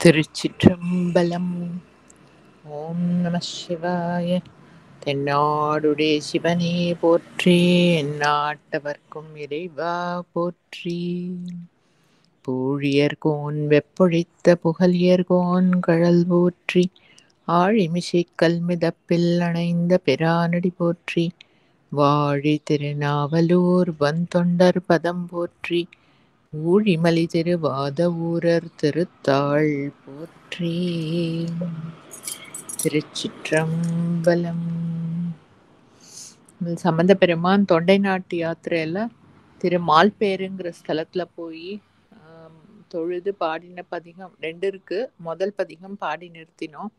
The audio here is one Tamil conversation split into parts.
திருச்சிற்றம்பலம். ஓம் நம சிவாய. தென்னாடுடைய சிவனே போற்றி, எந்நாட்டவர்க்கும் இறைவா போற்றி. பூழியர்கோன் வெப்பொழித்த புகழியர்கோன் கழல் போற்றி, ஆழிமிசைக் கல்மிதப்பில் அணைந்த பிரானடி போற்றி. வாழி திருநாவலூர் வந்தொண்டர் பதம் போற்றி, ஊழிமலி திருவாத ஊரர் திருத்தாள் போற்றி. திருச்சிற்றம்பலம். சம்பந்த பெருமான் தொண்டை நாட்டு யாத்திரையில திரு மால்பேருங்கிற ஸ்தலத்துல போய் தொழுது பாடின பதிகம் 2 இருக்கு. முதல் பதிகம் பாடி நிறுத்தினோம்.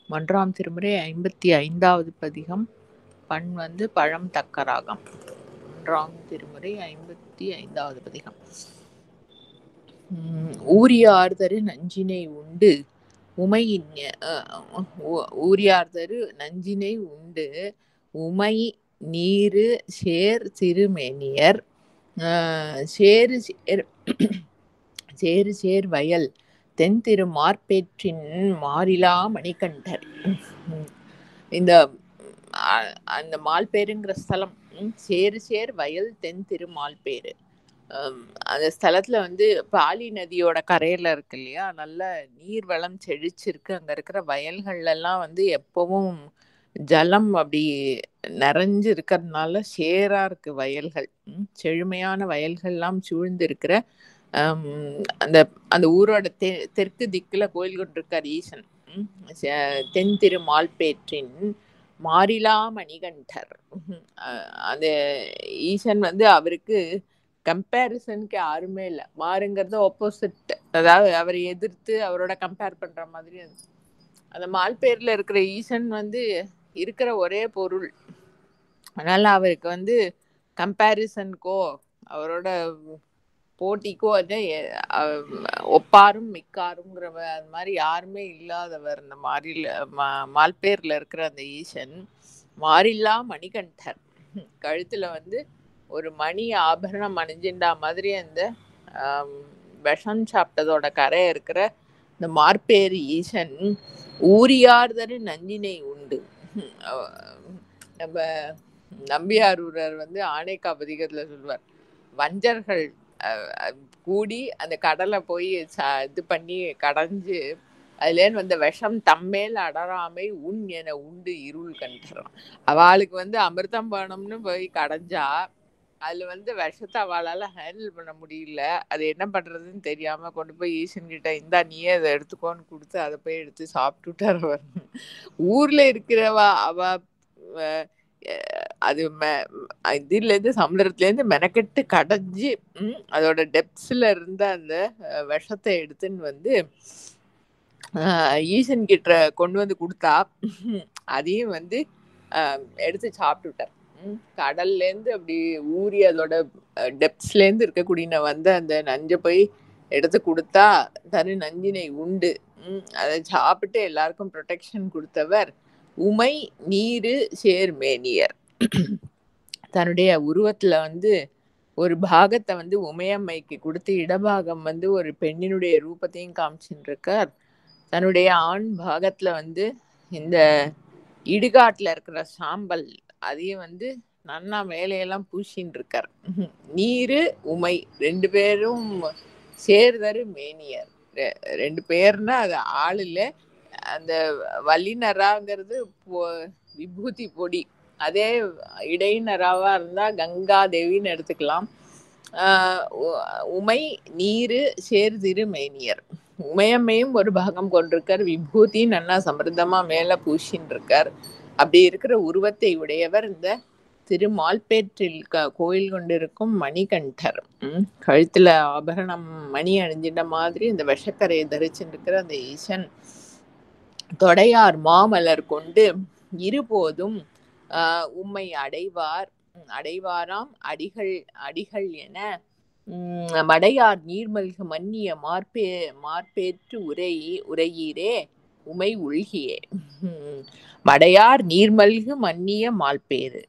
1ஆம் திருமுறை 55வது பதிகம். பண் பழம் தக்கராகம். 1ஆம் திருமுறை 55வது பதிகம். ஊரியார்தரு நஞ்சினை உண்டு ஊரியார்தரு நஞ்சினை உண்டு உமை நீரு சேர் திருமேனியர் சேரு சேர் வயல் தென் திரு மார்பேற்றின் மாறிலா மணிகண்டர். அந்த மால்பேருங்கிற ஸ்தலம் சேரு சேர் வயல் தென் திரு மால்பேரு. அந்த ஸ்தலத்துல பாலி நதியோட கரையில இருக்கு இல்லையா, நல்ல நீர் வளம் செழிச்சிருக்கு. அங்க இருக்கிற வயல்கள் எல்லாம் எப்பவும் ஜலம் அப்படி நிறைஞ்சு இருக்கிறதுனால சேரா இருக்கு வயல்கள். செழுமையான வயல்கள்லாம் சூழ்ந்து இருக்கிற அந்த அந்த ஊரோட தெற்கு திக்குல கோயில் கொண்டிருக்கார் ஈசன். தென் திரு மால்பேற்றின் மாறிலா மணிகண்டர். அந்த ஈசன் அவருக்கு கம்பேரிசனுக்கு யாருமே இல்லை. மாறுங்கிறது ஆப்போசிட், அதாவது அவரை எதிர்த்து அவரோட கம்பேர் பண்ற மாதிரி. அந்த மால்பேர்ல இருக்கிற ஈசன் இருக்கிற ஒரே பொருள். அதனால அவருக்கு கம்பேரிசனுக்கோ அவரோட போட்டிக்கோ ஒப்பாரும் மிக்காருங்கிற அது மாதிரி யாருமே இல்லாதவர் அந்த மால்பேர்ல இருக்கிற அந்த ஈசன். மாறில்லா மணிகண்டர். கழுத்துல ஒரு மணி ஆபரணம் அணிஞ்சின்றா மாதிரி அந்த விஷம் சாப்பிட்டதோட கரை இருக்கிற இந்த மார்பேறு ஈசன் ஊரியார்தரு நஞ்சினை உண்டு. நம்ம நம்பியாரூரர் ஆனைக்கா பதிகத்துல சொல்வார், வஞ்சர்கள் கூடி அந்த கடலை போய் இது பண்ணி கடைஞ்சு அதுலேன்னு விஷம் தம்மேல் அடராமை உன் என உண்டு இருள் கண்டறான். அவளுக்கு அமிர்தம் வேணும்னு போய் கடைஞ்சா அதுல விஷத்தை அவளால ஹேண்டில் பண்ண முடியல. அது என்ன பண்றதுன்னு தெரியாம கொண்டு போய் ஈசன் கிட்ட, இந்தா நீயே அதை எடுத்துக்கோன்னு கொடுத்து அதை போய் எடுத்து சாப்பிட்டுட்டார் அவர். ஊர்ல இருக்கிறவா அவ அது இதுல இருந்து சமுதிரத்துல இருந்து மெனக்கெட்டு கடைஞ்சி அதோட டெப்ஸ்ல இருந்த அந்த விஷத்தை எடுத்துன்னு ஈசன் கிட்ட கொண்டு கொடுத்தா அதையும் எடுத்து சாப்பிட்டுட்டார். கடல்ல இருந்து அப்படி ஊறி அதோட டெப்ஸ்ல இருந்து இருக்கக்கூடிய அந்த நஞ்சை போய் எடுத்து கொடுத்தா தரு நஞ்சினை உண்டு. அதை சாப்பிட்டு எல்லாருக்கும் ப்ரொடெக்ஷன் கொடுத்தவர் உமை நீரு சேர்மேனியர். தன்னுடைய உருவத்துல ஒரு பாகத்தை உமையம்மைக்கு கொடுத்து இடபாகம் ஒரு பெண்ணினுடைய ரூபத்தையும் காமிச்சுட்டு இருக்கார். தன்னுடைய ஆண் பாகத்துல இந்த இடுகாட்டுல இருக்கிற சாம்பல் அதையும் நன்னா மேலையெல்லாம் பூசின்னு இருக்கார். நீரு உமை 2 பேரும் சேர்தரு மேனியர். 2 பேர்னா அது ஆள் இல்லை. அந்த வல்லினராங்கிறது விபூதி பொடி. அதே இடைநராவா இருந்தா கங்கா தேவின்னு எடுத்துக்கலாம். உமை நீரு சேர்திரு மேனியர். உமையம்மையும் ஒரு பாகம் கொண்டிருக்கார். விபூதி நன்னா சமிருத்தமா மேல பூசின்னு இருக்கார். அப்படி இருக்கிற உருவத்தை உடையவர் இந்த திருமால்பேற்றில் கோயில் கொண்டிருக்கும் மணிகண்டர். கழுத்துல ஆபரணம் மணி அணிஞ்சிட்ட மாதிரி இந்த விஷக்கரையை தரிச்சுருக்கிற அந்த ஈசன் தொடையார் மாமலர் கொண்டு இருபோதும் உம்மை அடைவாராம் அடிகள் என மடையார் நீர்மல்கு மன்னிய மார்பேற்று உரையீரே உமை உள்கியே. மடையார் நீர்மல்கு மன்னிய மால்பேரு.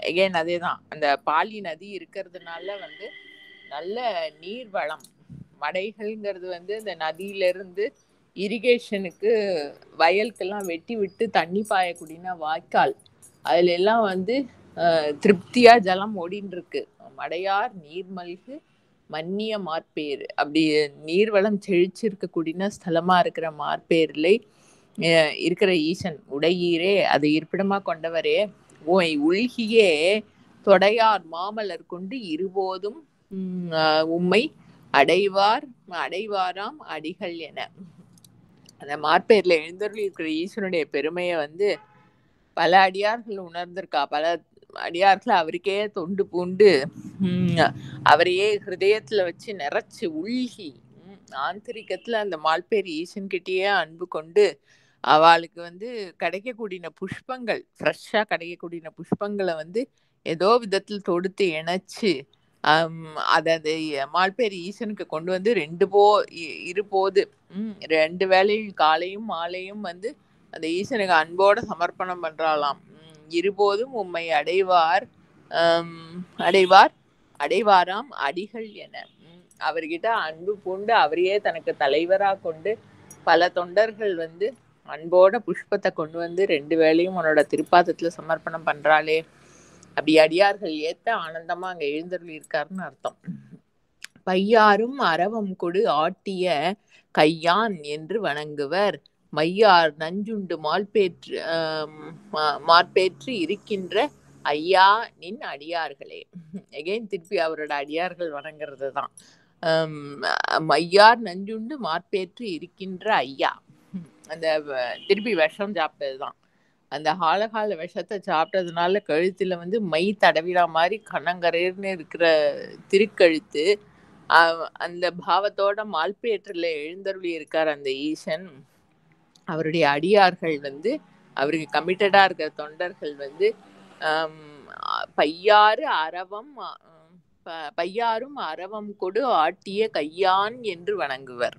எகைன் அதேதான், அந்த பாலி நதி இருக்கிறதுனால நல்ல நீர் வளம். மடைகள்ங்கிறது இந்த நதியிலிருந்து இரிகேஷனுக்கு வயலுக்கெல்லாம் வெட்டி விட்டு தண்ணி பாயக்கூடியனா வாய்க்கால் அதுல எல்லாம் வந்து திருப்தியா ஜலம் ஓடின்னு இருக்கு. மடையார் நீர்மல்கு மன்னிய மார்பேர், அப்படி நீர்வளம் செழிச்சிருக்கக்கூடிய ஸ்தலமா இருக்கிற மார்பேர்ல இருக்கிற ஈசன் உடையீரே, அது இருப்பிடமா கொண்டவரே, ஓய் உள்கியே தொடையார் மாமலர் கொண்டு இருபோதும் உம்மை அடைவாராம் அடிகள் என. அந்த மார்பேர்ல எழுந்தருளி இருக்கிற ஈஸ்வரனுடைய பெருமையை வந்து பல அடியார்கள் உணர்ந்திருக்கா. பல அடியார்கள் அவருக்கே தொண்டு பூண்டு அவரையே ஹிருதயத்துல வச்சு நிறைச்சு உள்கி ஆந்தரிகத்துல அந்த மால்பேர் ஈசன்கிட்டயே அன்பு கொண்டு அவளுக்கு வந்து கிடைக்கக்கூடிய புஷ்பங்கள், ஃப்ரெஷ்ஷா கிடைக்கக்கூடிய புஷ்பங்களை வந்து ஏதோ விதத்துல தொடுத்து இணைச்சு அதை மால்பேர் ஈசனுக்கு கொண்டு வந்து இருபோது 2 வேளையும் காலையும் மாலையும் வந்து அந்த ஈசனுக்கு அன்போட சமர்ப்பணம் பண்றாளாம். இருபோதும் உம்மை அடைவாராம் அடிகள் என. அவர்கிட்ட அன்பு பூண்டு அவரையே தனக்கு தலைவரா கொண்டு பல தொண்டர்கள் வந்து அன்போட புஷ்பத்தை கொண்டு வந்து 2 வேளையும் உன்னோட திருப்பாதத்துல சமர்ப்பணம் பண்றாளே, அப்படி அடியார்கள் ஏத்த ஆனந்தமா அங்க எழுந்தருளி இருக்காருன்னு அர்த்தம். பையாரும் அரவம் கொடு ஆட்டிய கையான் என்று வணங்குவர், மையார் நஞ்சுண்டு மார்பேற்று இருக்கின்ற ஐயா நின் அடியார்களே. எகைன் திருப்பி அவரோட அடியார்கள் வணங்குறது தான். மையார் நஞ்சுண்டு மார்பேற்று இருக்கின்ற ஐயா, அந்த திருப்பி விஷம் சாப்பிட்டதுதான். அந்த ஹாலகால விஷத்தை சாப்பிட்டதுனால கழுத்துல வந்து மை தடவிடா மாதிரி கண்ணங்கரேர்னு இருக்கிற திருக்கழுத்து. அந்த பாவத்தோட மால்பேற்றில் எழுந்தருளி இருக்கார் அந்த ஈசன். அவருடைய அடியார்கள் வந்து அவருக்கு கமிட்டடா இருக்கிற தொண்டர்கள் வந்து பையாரும் அரவம் கொடு ஆட்டிய கையான் என்று வணங்குவர்.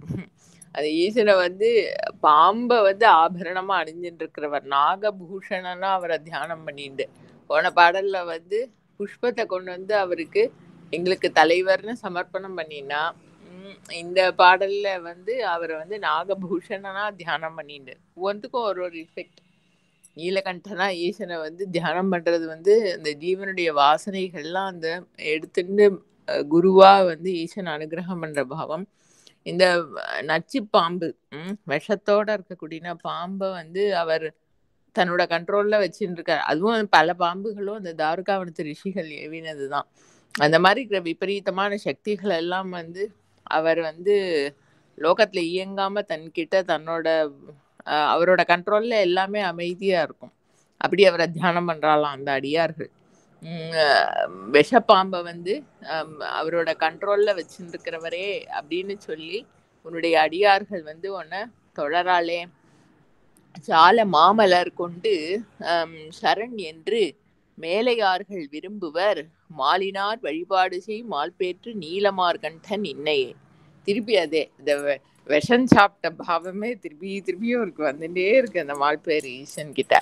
அந்த ஈசனை வந்து பாம்பை வந்து ஆபரணமா அணிஞ்சுட்டு இருக்கிறவர், நாகபூஷணனா அவரை தியானம் பண்ணிட்டு போன பாடல்ல வந்து புஷ்பத்தை கொண்டு வந்து அவருக்கு எங்களுக்கு தலைவர்னு சமர்ப்பணம் பண்ணினா, இந்த பாடல்ல வந்து அவரை வந்து நாகபூஷணனா தியானம் பண்ணிட்டு ஒவ்வொன்றுக்கும் ஒரு எஃபெக்ட். நீலகண்டனா ஈசனை வந்து தியானம் பண்றது வந்து அந்த ஜீவனுடைய வாசனைகள்லாம் அந்த எடுத்துட்டு குருவா வந்து ஈசன் அனுகிரகம் பண்ற பாவம். இந்த நச்சு பாம்பு விஷத்தோட இருக்கக்கூடிய பாம்பை வந்து அவர் தன்னோட கண்ட்ரோல்ல வச்சுட்டு இருக்காரு. அதுவும் பல பாம்புகளும் அந்த தாருகாவனத்து ரிஷிகள் ஏவினதுதான். அந்த மாதிரி இருக்கிற விபரீதமான சக்திகள் எல்லாம் வந்து அவர் வந்து லோகத்துல இயங்காம தன்கிட்ட தன்னோட அவரோட கண்ட்ரோல்ல எல்லாமே அமைதியா இருக்கும். அப்படி அவரை தியானம் பண்றாளாம் அந்த அடியார்கள். விஷப்பாம்பை வந்து அவரோட கண்ட்ரோல்ல வச்சுருக்கிறவரே அப்படின்னு சொல்லி உன்னுடைய அடியார்கள் வந்து உன்னை தொடராளே, சால மாமலர் கொண்டு சரண் என்று மேலையார்கள் விரும்புவர், மாலினார் வழிபாடு செய் மால்பேற்று நீலமார்கண்டன் இன்னையே. திருப்பி அதே இந்த விஷம் சாப்பிட்ட பாவமே திருப்பியும் இருக்கு, வந்துட்டே இருக்கு அந்த மால்பேர் ஈசன் கிட்ட.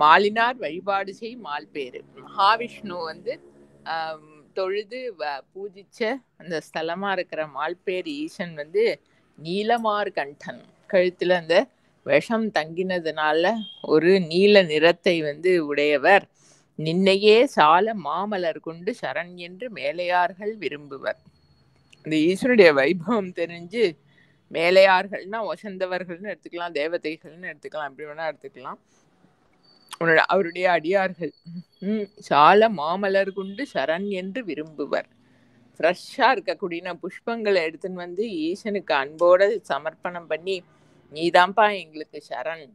மாலினார் வழிபாடு செய் மால்பேரு, மகாவிஷ்ணு வந்து தொழுது பூஜிச்ச அந்த ஸ்தலமா இருக்கிற மால்பேர் ஈசன் வந்து நீலமார்கண்டன், கழுத்துல அந்த விஷம் தங்கினதுனால ஒரு நீல நிறத்தை வந்து உடையவர், நின்னையே சால மாமலர் கொண்டு சரண் என்று மேலையார்கள் விரும்புவர். இந்த ஈஸ்வருடைய வைபவம் தெரிஞ்சு மேலையார்கள்னா வசந்தவர்கள்னு எடுத்துக்கலாம், தேவதைகள்னு எடுத்துக்கலாம், எப்படி வேணா எடுத்துக்கலாம். அவருடைய அடியார்கள் சால மாமலர் கொண்டு சரண் என்று விரும்புவர். ஃப்ரெஷ்ஷா இருக்கக்கூடிய புஷ்பங்களை எடுத்துன்னு வந்து ஈசனுக்கு அன்போட சமர்ப்பணம் பண்ணி, நீதான்ப்பா எங்களுக்கு சரண்,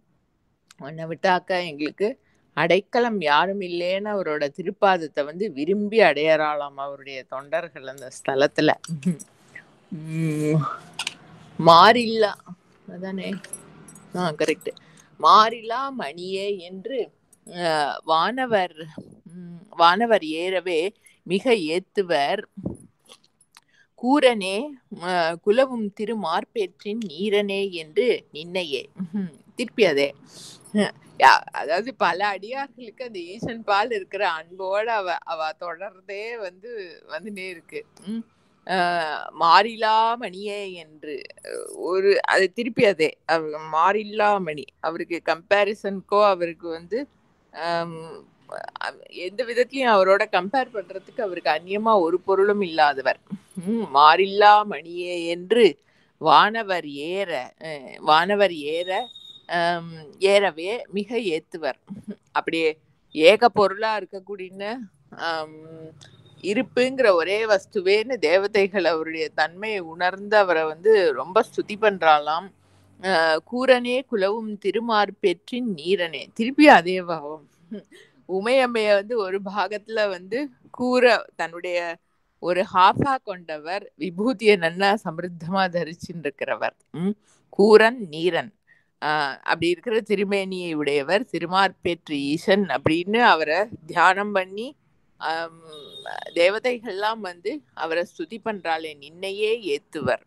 உன்னை விட்டாக்கா எங்களுக்கு அடைக்கலம் யாரும் இல்லைன்னு அவரோட திருப்பாதத்தை வந்து விரும்பி அடையறாளாம் அவருடைய தொண்டர்கள் அந்த ஸ்தலத்துல. மாறில்லா அதானே கரெக்ட், மாறிலா மணியே என்று வானவர் ஏறவே மிக ஏத்துவர், கூரனே குலவும் திருமார்பேற்றின் நீரனே என்று நின்னையே. திருப்பி அதே, அதாவது பல அடியார்களுக்கு அந்த ஈசன் பால் இருக்கிற அன்போட அவ தொடர்றதே வந்துட்டே இருக்கு. மாறிலா மணியே என்று ஒரு அது திருப்பி அதே மாறில்லா மணி அவருக்கு கம்பேரிசனுக்கோ அவருக்கு வந்து எந்த விதத்திலையும் அவரோட கம்பேர் பண்றதுக்கு அவருக்கு அந்நியமா ஒரு பொருளும் இல்லாதவர். மாறில்லா மணியே என்று வானவர் ஏற வானவர் ஏறவே மிக ஏத்துவர். அப்படியே ஏக பொருளா இருக்கக்கூடிய இருப்புங்கிற ஒரே வஸ்துவேன்னு தேவதைகள் அவருடைய தன்மையை உணர்ந்து அவரை வந்து ரொம்ப ஸ்துதி பண்றாளாம். கூரனே குலவும் திருமார்பெற்றின் நீரனே, திருப்பி அதே பாவம். உமையம்மைய வந்து ஒரு பாகத்துல வந்து கூர தன்னுடைய ஒரு ஹாஃபா கொண்டவர், விபூதியை நன்னா சமிருத்தமா தரிச்சுட்டு இருக்கிறவர். கூரன் நீரன் அப்படி இருக்கிற திருமேனியை உடையவர் திருமார்பெற்று ஈசன் அப்படின்னு அவரை தியானம் பண்ணி தேவதைகள்லாம் வந்து அவரை ஸ்துதி பண்றாளே, நின்னையே ஏத்துவர்.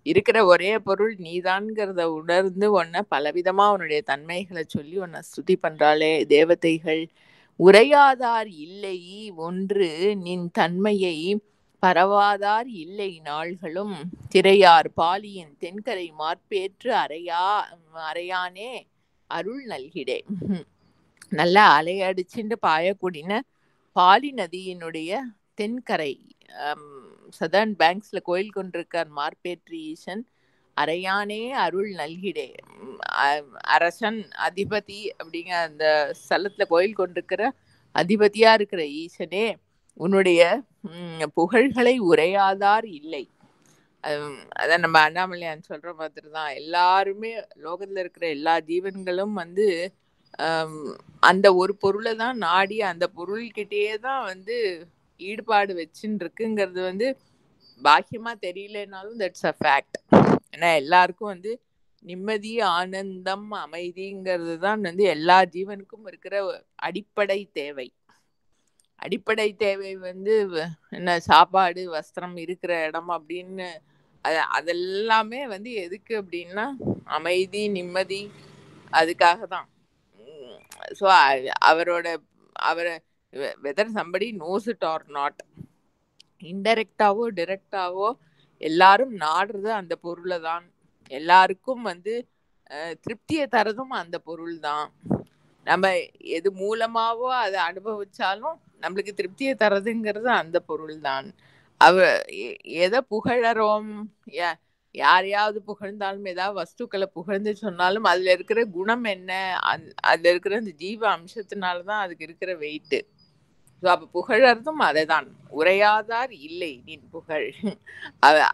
இருக்கிற ஒரே பொருள் நீதான்கிறத உணர்ந்து உன்னை பலவிதமா உன்னுடைய தன்மைகளை சொல்லி உன்னை ஸ்துதி பண்றாளே தேவதைகள். உரையாதார் இல்லை ஒன்று நின் தன்மையை பரவாதார் இல்லை நாள்களும் திரையார் பாலியின் தென்கரை மார்பேற்று அறையானே அருள் நல்கிடே. நல்லா அலையடிச்சுட்டு பாயக்கூடின பாலி நதியினுடைய தென்கரை சதர்ன் பேங்க்ஸ்ல கோயில் கொண்டிருக்கார் மார்பேற்று ஈசன். அறையானே அருள் நல்கிடே, அரசன் அதிபதி அப்படிங்கிற அந்த ஸ்தலத்துல கோயில் கொண்டிருக்கிற அதிபதியா இருக்கிற ஈசனே, உன்னுடைய புகழ்களை உரையாதார் இல்லை. அதான் நம்ம அண்ணாமலையான் சொல்ற மாதிரி தான், எல்லாருமே லோகத்துல இருக்கிற எல்லா ஜீவன்களும் வந்து அந்த ஒரு பொருளை தான் நாடி அந்த பொருள்கிட்டயே தான் வந்து ஈடுபாடு வச்சுன்னு இருக்குங்கிறது வந்து பாக்கியமா தெரியலனாலும் தட்ஸ் அ ஃபேக்ட். ஏன்னா எல்லாருக்கும் வந்து நிம்மதி, ஆனந்தம், அமைதிங்கிறது தான் வந்து எல்லா ஜீவனுக்கும் இருக்கிற அடிப்படை தேவை. அடிப்படை தேவை வந்து என்ன, சாப்பாடு, வஸ்திரம், இருக்கிற இடம் அப்படின்னு அதெல்லாமே வந்து எதுக்கு அப்படின்னா அமைதி, நிம்மதி, அதுக்காக தான். ஸோ அவரை whether somebody knows it or not, இன்டைரக்டாவோ டிரெக்டாவோ எல்லாரும் நாடுறது அந்த பொருளை தான். எல்லாருக்கும் வந்து திருப்தியை தரதும் அந்த பொருள் தான். நம்ம எது மூலமாவோ அதை அனுபவிச்சாலும் நம்மளுக்கு திருப்தியை தரதுங்கிறது அந்த பொருள் தான். எதை புகழறோம், யாரையாவது புகழ்ந்தாலும் ஏதாவது வஸ்துக்களை புகழ்ந்து சொன்னாலும் அதுல இருக்கிற குணம் என்ன, அதுல இருக்கிற அந்த ஜீவ அம்சத்தினாலதான் அதுக்கு இருக்கிற வெயிட்டு. ஸோ அப்ப புகழறதும் அதைதான். உரையாதார் இல்லை நின் புகழ்.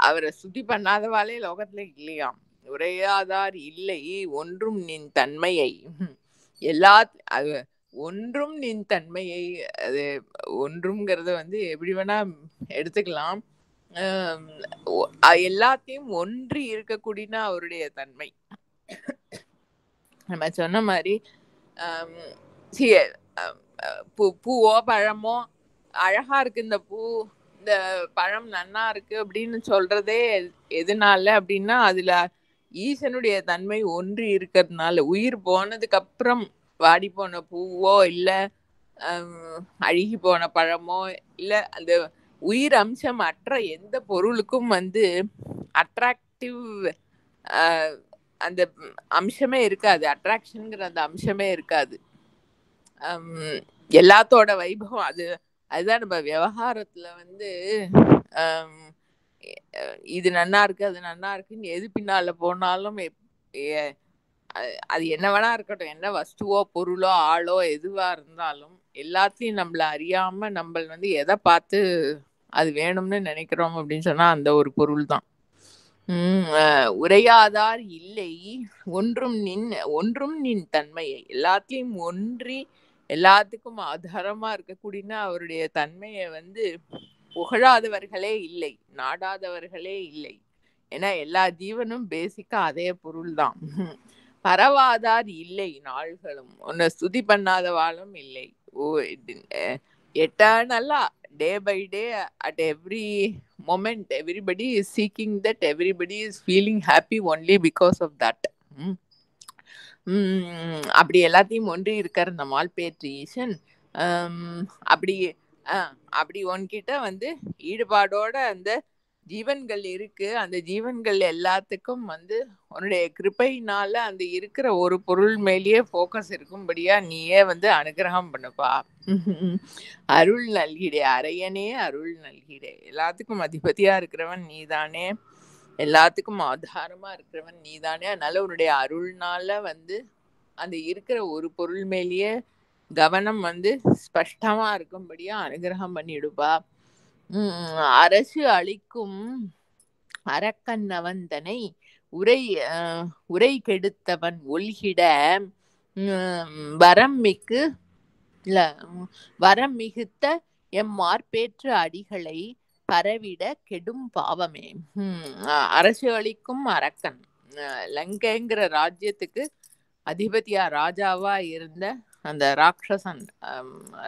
அவரை சுத்தி பண்ணாதவாளே லோகத்துல இல்லையாம். உரையாதார் இல்லை ஒன்றும் நின் தன்மையை, அது ஒன்றும் நின் தன்மையை, அது ஒன்றும்ங்கிறத வந்து எப்படி வேணா எடுத்துக்கலாம். எல்லாத்தையும் ஒன்றி இருக்கக்கூடியனா அவருடைய தன்மை. நம்ம சொன்ன மாதிரி பூவோ பழமோ அழகா இருக்கு, இந்த பூ இந்த பழம் நன்னா இருக்கு அப்படின்னு சொல்றதே எதனால அப்படின்னா அதுல ஈசனுடைய தன்மை ஒன்றி இருக்கிறதுனால. உயிர் போனதுக்கு அப்புறம் வாடி போன பூவோ இல்ல அழுகி போன பழமோ இல்ல அந்த உயிர் அம்சம் அற்ற எந்த பொருளுக்கும் வந்து அட்ராக்டிவ் அந்த அம்சமே இருக்காது, அட்ராக்ஷன்ங்கிற அந்த அம்சமே இருக்காது. எல்லாத்தோட வைபவம் அதுதான் நம்ம விவகாரத்துல வந்து இது நன்னா இருக்கு அது நன்னா இருக்குன்னு எது பின்னால போனாலும் அது என்ன வேணா இருக்கட்டும், என்ன வஸ்துவோ பொருளோ ஆளோ எதுவா இருந்தாலும் எல்லாத்தையும் நம்மள அறியாம நம்ம வந்து எதை பார்த்து அது வேணும்னு நினைக்கிறோம் அப்படின்னு சொன்னா அந்த ஒரு பொருள் தான். உரையாதார் இல்லை ஒன்றும் நின் தன்மையை, எல்லாத்தையும் ஒன்றி எல்லாத்துக்கும் ஆதாரமா இருக்கக்கூடியனா அவருடைய தன்மையை வந்து புகழாதவர்களே இல்லை, நாடாதவர்களே இல்லை. ஏன்னா எல்லா ஜீவனும் பேசிக்கா அதே பொருள் தான். பரவாதார் இல்லை நாள்களும், உன்னை ஸ்துதி பண்ணாதவாளும் இல்லை. எட்டர்னலா day by day at every moment everybody is seeking that, everybody is feeling happy only because of that. அப்படி எல்லாத்தையும் ஒன்றி இருக்கார் இந்த மால்பேற்று ஈசன். அப்படி அப்படி உன்கிட்ட வந்து ஈடுபாடோட அந்த ஜீவன்கள் இருக்கு. அந்த ஜீவன்கள் எல்லாத்துக்கும் வந்து உன்னுடைய கிருபையினால அந்த இருக்கிற ஒரு பொருள் மேலேயே ஃபோக்கஸ் இருக்கும்படியா நீயே வந்து அனுகிரகம் பண்ணுப்பா. அருள் நல்கிடே, அரையனே அருள் நல்கிடே. எல்லாத்துக்கும் அதிபதியா இருக்கிறவன் நீதானே, எல்லாத்துக்கும் ஆதாரமா இருக்கிறவன் நீதானே. அதனால உன்னுடைய அருள்னால வந்து அந்த இருக்கிற ஒரு பொருள் மேலேயே கவனம் வந்து ஸ்பஷ்டமா இருக்கும்படியா அனுகிரகம் பண்ணிடுப்பா. அரசு அளிக்கும் அரக்கன் அவந்தனை உரை கெடுத்தவன் ஒல்கிட வரம் மிக்கு இல்ல வரம் மிகுத்த மார்பேற்று அடிகளை பரவிட கெடும் பாவமே. அரசு அளிக்கும் அரக்கன், லங்கைங்கிற ராஜ்யத்துக்கு அதிபதியா ராஜாவா இருந்த அந்த ராட்சசன்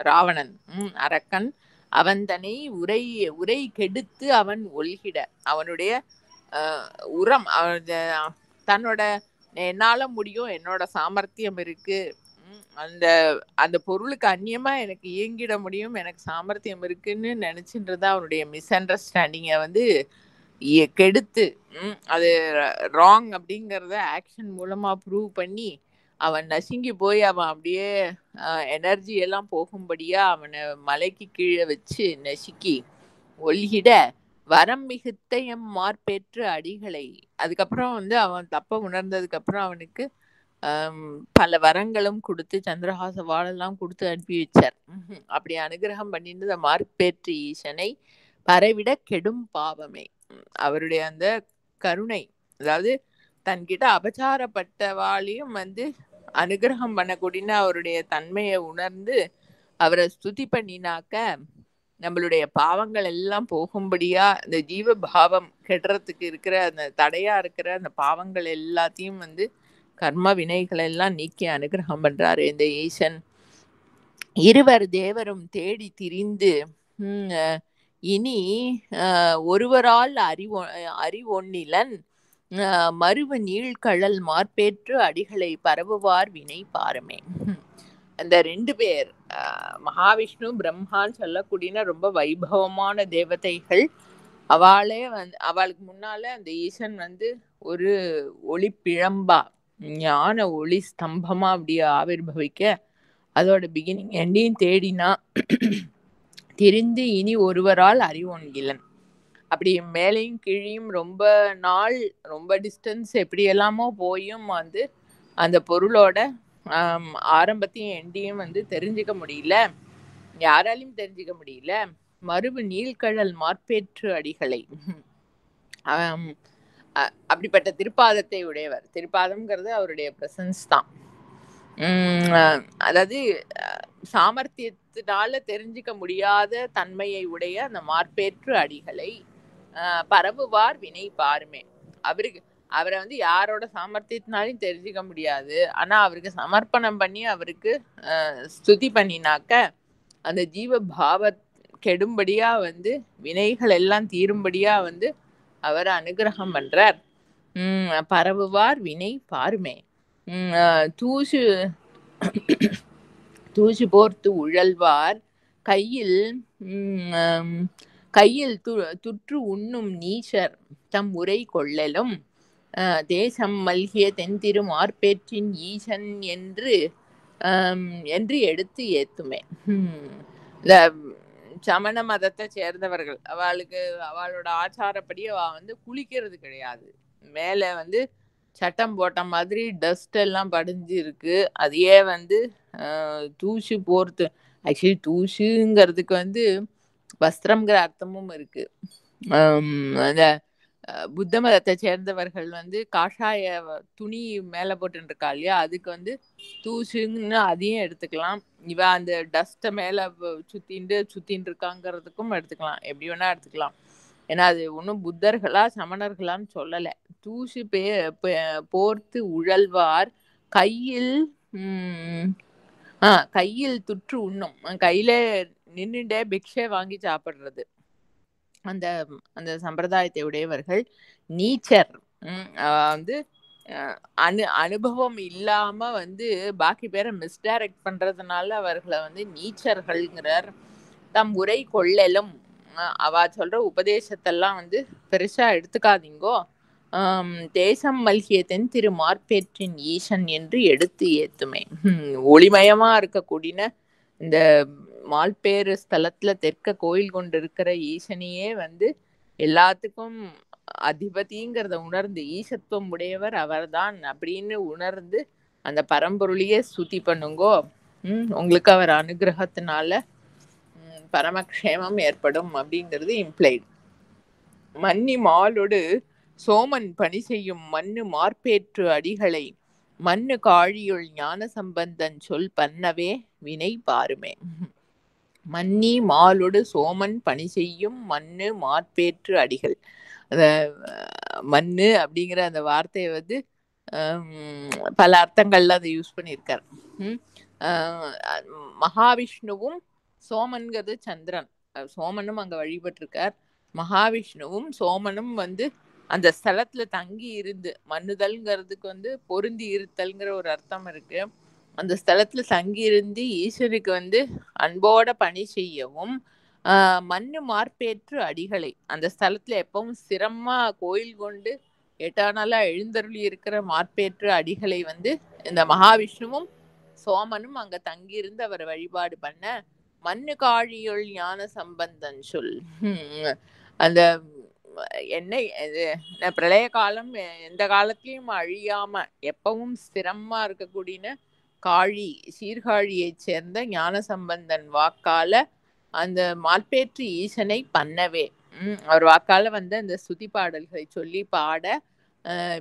ராவணன், அரக்கன் அவந்தனை உரை கெடுத்து அவன் ஒல்கிட, அவனுடைய உரம், தன்னோட என்னால முடியும், என்னோட சாமர்த்தியம் இருக்கு, அந்த பொருளுக்கு அந்நியமா எனக்கு இயங்கிட முடியும், எனக்கு சாமர்த்தியம் இருக்குன்னு நினைச்சுன்றதா அவனுடைய மிஸ் அண்டர்ஸ்டாண்டிங்கை வந்து கெடுத்து அது ராங் அப்படிங்கிறத ஆக்ஷன் மூலமா ப்ரூவ் பண்ணி அவன் நசுங்கி போய் அவன் அப்படியே எனர்ஜி எல்லாம் போகும்படியா அவனை மலைக்கு கீழே வச்சு நசுக்கி ஒல்கிட வரம் மிகுத்த மார்பேற்று அடிகளை. அதுக்கப்புறம் வந்து அவன் தப்ப உணர்ந்ததுக்கு அப்புறம் அவனுக்கு பல வரங்களும் கொடுத்து சந்திரஹாச வாழெல்லாம் கொடுத்து அனுப்பி வச்சார். அப்படி அனுகிரகம் பண்ணிட்டு மார்பேற்று ஈசனை பரவிட கெடும் பாவமே. அவருடைய அந்த கருணை, அதாவது தன்கிட்ட அபச்சாரப்பட்டவாளையும் வந்து அனுகிரகம் பண்ணக்கூடிய அவருடைய தன்மையை உணர்ந்து அவரை ஸ்துதி பண்ணினாக்க நம்மளுடைய பாவங்கள் எல்லாம் போகும்படியா இந்த ஜீவ பாவம் கெடுறதுக்கு இருக்கிற அந்த தடையா இருக்கிற அந்த பாவங்கள் எல்லாத்தையும் வந்து கர்ம வினைகள் எல்லாம் நீக்கி அனுகிரகம் பண்றாரு இந்த ஈசன். இருவர் தேவரும் தேடி திரிந்து இனி ஒருவரால் அறிவொன்னிலன் மருவ நீழ்கழல் மார்பேற்று அடிகளை பரவுவார் வினை பாரமே. அந்த 2 பேர் மகாவிஷ்ணு பிரம்மான்னு சொல்லக்கூடிய ரொம்ப வைபவமான தேவதைகள். அவளே வந்து அவளுக்கு முன்னால அந்த ஈசன் வந்து ஒரு ஒளி பிழம்பா, ஞான ஒளி ஸ்தம்பமா அப்படியே ஆவிர்பவிக்க அதோட பிகினிங் எண்டையும் தேடினா திரிந்து இனி ஒருவரால் அறிவொன்கிலன். அப்படி மேலையும் கீழையும் ரொம்ப நாள் ரொம்ப டிஸ்டன்ஸ் எப்படி எல்லாமோ போயும் வந்து அந்த பொருளோட ஆரம்பத்தையும் எண்டையும் வந்து தெரிஞ்சுக்க முடியல, யாராலையும் தெரிஞ்சுக்க முடியல. மருவு நீழ்கழல் மார்பேற்று அடிகளை, அப்படிப்பட்ட திருப்பாதத்தை உடையவர். திருப்பாதம்ங்கிறது அவருடைய பிரசன்ஸ் தான். அதாவது சாமர்த்தியத்தினால தெரிஞ்சுக்க முடியாத தன்மையை உடைய அந்த மார்பேற்று அடிகளை பரவுவார் வினை பாருமே. அவரை வந்து யாரோட சாமர்த்தியத்தினாலையும் தெரிஞ்சுக்க முடியாது. ஆனா அவருக்கு சமர்ப்பணம் பண்ணி அவருக்கு ஸ்துதி பண்ணினாக்க அந்த ஜீவ பாவ கெடும்படியா வந்து வினைகள் எல்லாம் தீரும்படியா வந்து அவர் அனுகிரகம் பண்றார். பரவுவார் வினை பாருமே. தூசு போர்த்து உழல்வார் கையில் துற்று உண்ணும் நீச்சர் தம் உரை கொள்ளலும் தேசம் மல்கிய தென்திரு மார்பேற்றின் ஈசன் என்று எடுத்து ஏத்துமே. இந்த சமண மதத்தை சேர்ந்தவர்கள் அவளோட ஆச்சாரப்படி அவ வந்து குளிக்கிறது கிடையாது. மேல வந்து சட்டம் போட்ட மாதிரி டஸ்ட் எல்லாம் படிஞ்சு இருக்கு. அதையே வந்து தூசு போர்த்து, ஆக்சுவலி தூசுங்கிறதுக்கு வந்து வஸ்திரம்ங்கிற அர்த்தமும் இருக்கு. அந்த புத்த மதத்தை சேர்ந்தவர்கள் வந்து காஷாய துணி மேல போட்டுன்னு இருக்கா இல்லையா, அதுக்கு வந்து தூசுன்னு அதையும் எடுத்துக்கலாம். இவ அந்த டஸ்ட்டை மேல சுத்தின்னு இருக்காங்கிறதுக்கும் எடுத்துக்கலாம், எப்படி வேணா எடுத்துக்கலாம். ஏன்னா அது ஒன்றும் புத்தர்களா சமணர்களான்னு சொல்லலை. தூசு போர்த்து உழல்வார் கையில் துற்று உண்ணும், கையில நின்றுட்டே பிக்ஷை வாங்கி சாப்பிடுறது அந்த அந்த சம்பிரதாயத்தை உடையவர்கள். நீச்சர் வந்து அனுபவம் இல்லாம வந்து பாக்கி பேரை மிஸ்டைரக்ட் பண்றதுனால அவர்களை வந்து நீச்சர்கள்ங்கிறார். தம் உரை கொள்ளலும். அவ சொல்ற உபதேசத்தெல்லாம் வந்து பெருசா எடுத்துக்காதீங்கோ. தேசம் மல்கிய தென் திரு மார்பேற்றின் ஈசன் என்று எடுத்து ஏத்துமே. ஒளிமயமா இருக்கக்கூடிய இந்த மால்பேறு ஸ்தலத்துல தெற்க கோயில் கொண்டு இருக்கிற ஈசனையே வந்து எல்லாத்துக்கும் அதிபதிங்கிறத உணர்ந்து, ஈசத்துவம் உடையவர் அவர்தான் அப்படின்னு உணர்ந்து அந்த பரம்பொருளையே ஸ்துதி பண்ணுங்கோ. உங்களுக்கு அவர் அனுகிரகத்தினால பரமக்ஷேமம் ஏற்படும் அப்படிங்கிறது இம்ப்ளைடு. மன்னி மாலோடு சோமன் பணி செய்யும் மண்ணு மார்பேற்று அடிகளை மண்ணு காழியுள் ஞான சம்பந்தன் சொல் பன்னவே வினை பாருமே. மன்னி மாலோடு சோமன் பணி செய்யும் மண்ணு மார்பேற்று அடிகள். அந்த மண்ணு அப்படிங்கிற அந்த வார்த்தையை வந்து பல அர்த்தங்கள்ல அதை யூஸ் பண்ணியிருக்கார். மகாவிஷ்ணுவும் சோமன்கிறது சந்திரன், சோமனும் அங்க வழிபட்டிருக்கார். மகாவிஷ்ணுவும் சோமனும் வந்து அந்த ஸ்தலத்துல தங்கி இருந்து, மண்ணுதல்ங்கிறதுக்கு வந்து பொருந்தி இருத்தல்ங்கிற ஒரு அர்த்தம் இருக்கு. அந்த ஸ்தலத்துல தங்கி இருந்து ஈஸ்வருக்கு வந்து அன்போட பணி செய்யவும், மண்ணு மார்பேற்று அடிகளை அந்த ஸ்தலத்துல எப்பவும் ஸ்திரமா கோயில் கொண்டு எட்டானாலா எழுந்தருளி இருக்கிற மார்பேற்று அடிகளை வந்து இந்த மகாவிஷ்ணுவும் சோமனும் அங்க தங்கியிருந்து அவர் வழிபாடு பண்ண மண்ணு காழியுள் ஞான சம்பந்தன் சொல். அந்த என்ன பிரளய காலம் எந்த காலத்திலயும் அழியாம எப்பவும் ஸ்திரமா இருக்கக்கூடிய காழி சீர்காழியை சேர்ந்த ஞான சம்பந்தன் வாக்கால அந்த மால்பேற்று ஈசனை பண்ணவே, அவர் வாக்கால வந்து அந்த ஸ்துதி பாடல்களை சொல்லி பாட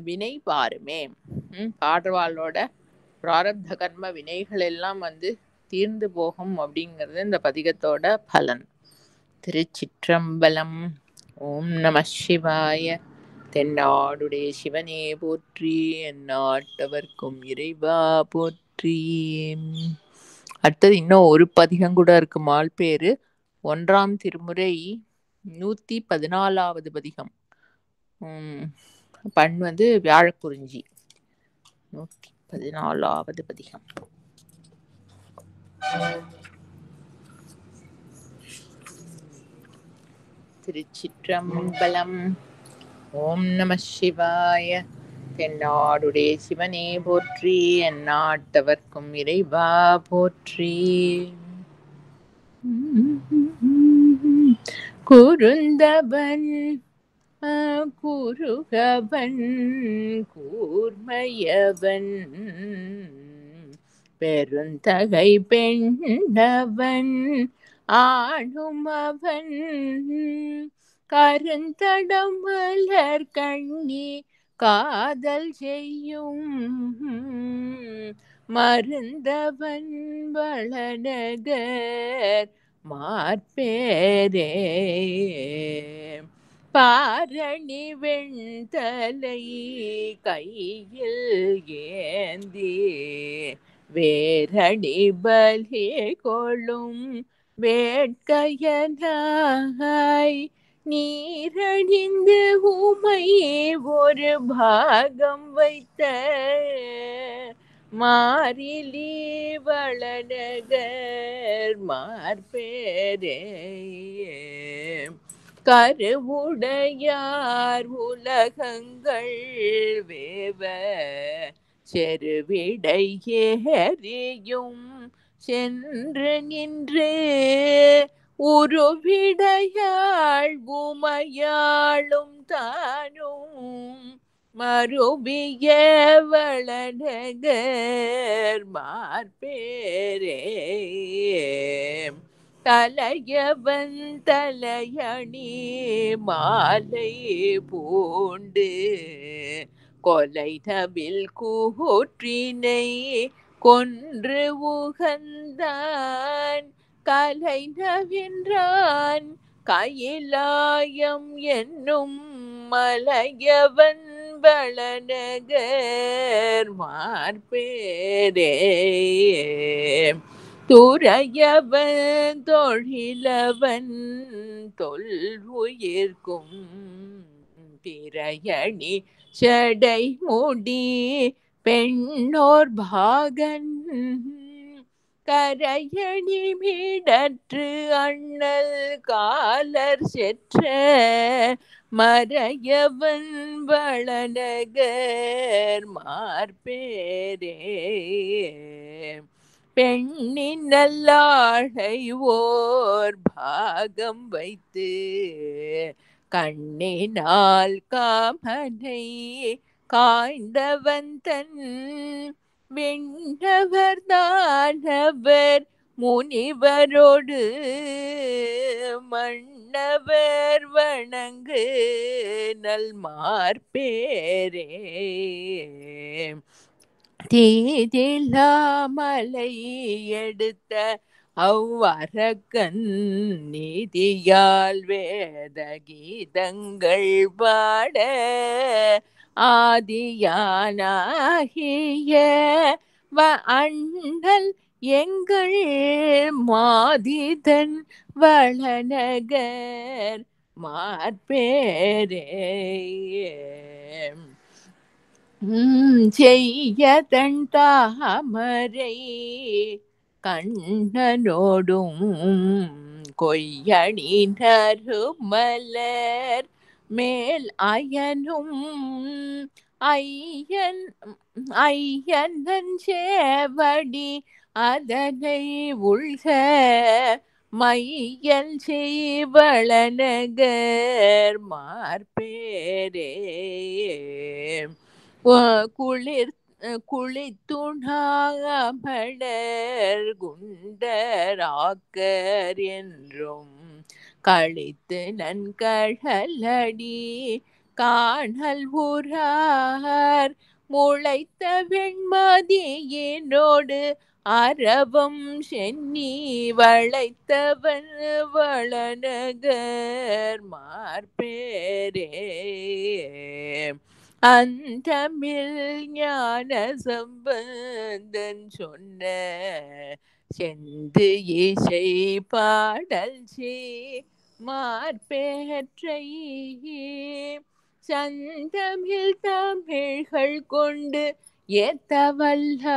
வினை பாருமே. பாடுவாளோட பிராரப்த கர்ம வினைகள் எல்லாம் வந்து தீர்ந்து போகும் அப்படிங்கிறது இந்த பதிகத்தோட பலன். திருச்சிற்றம்பலம். ஓம் நம சிவாய. தென்னாடுடைய சிவனே போற்றி, எந்நாட்டவர்க்கும் இறைவா போற்றி. அடுத்தது இன்னும் ஒரு பதிகம் கூட இருக்கு, மால்பேறு. 1ஆம் திருமுறை 114வது பதிகம். பண் வந்து வியாழக்குறிஞ்சி. 114வது பதிகம். திருச்சிற்றம்பலம். ஓம் நம சிவாய. தென்னாடுடைய சிவனே போற்றி, எந்நாட்டவர்க்கும் இறைவா போற்றி. குறுந்தவன் குருகவன் கூர்மையவன் பெருந்தகை பெண்ணவன் ஆணுமவன் கருந்தடம் மலர் கண்ணி காதல் செய்யும் மருந்தவன் வளநகர் மார்பேரே. பாரணி வெண்தலை கையில் ஏந்தி வேரணி பலி கொள்ளும் வேட்கையனாய் நீரணிந்து உமை ஒரு பாகம் வைத்த மாரிலி வளநகர் மார்பேரே. கருவுடையார் உலகங்கள் வேவ செருவிடை ஏறியும் சென்று நின்று உருவிடையாள் உமையாளும் தானும் மருவிய வளநகர் மார்பேரே. தலையவன் தலையணி மாலை பூண்டு கொலை நவில் கூற்றினை கொன்று உகந்தான் கலை நவின்றான் கையிலாயம் என்னும் மலையவன் வளநகர் மார்பேரே. துறையவன் தொழிலவன் தொல் உயிர்க்கும் திரையணி சடை முடி பெண்ணோர் பாகன் கரையணி மீடற்று அண்ணல் காலர் செற்ற மறையவன் வளநகர் மார்பேரே. பெண்ணின் நல்லாழை ஓர் பாகம் வைத்து கண்ணினால் காமனை காய்ந்தவன் தன் விண்ணவர் தானவர் முனிவரோடு மன்னவர் வணங்கு நல் மார்பேரே. தீதிலாமலை எடுத்த அவ்வரக்கன் நீதியால் வேத கீதங்கள் பாட ஆதியானாகிய அண்ணல் எங்கள் மாதிதன் வளநகர் மார்பேரே. செய்ய தன் தாமரை கண்ணனோடும் கொய்யணி நறுமலர் மேல் அயனும் ஐயன் சேவடி அதனை உள்க மையல் செய்வளநகர் மார்பேரே. குளித்துணாமலர் குண்டராக்கர் என்றும் கழித்து நன்கழலடி காணல் ஊரார் முளைத்த வெண்மதியினோடு அரவம் சென்னி வளைத்தவன் வளநகர் மார்பேரே. அந்தமில் ஞான சம்பந்தன் சொன்ன செந்து இசை பாடல் மார்பேற்றை சந்தமில் தமிழ்கள் கொண்டு ஏத்தவல்லார்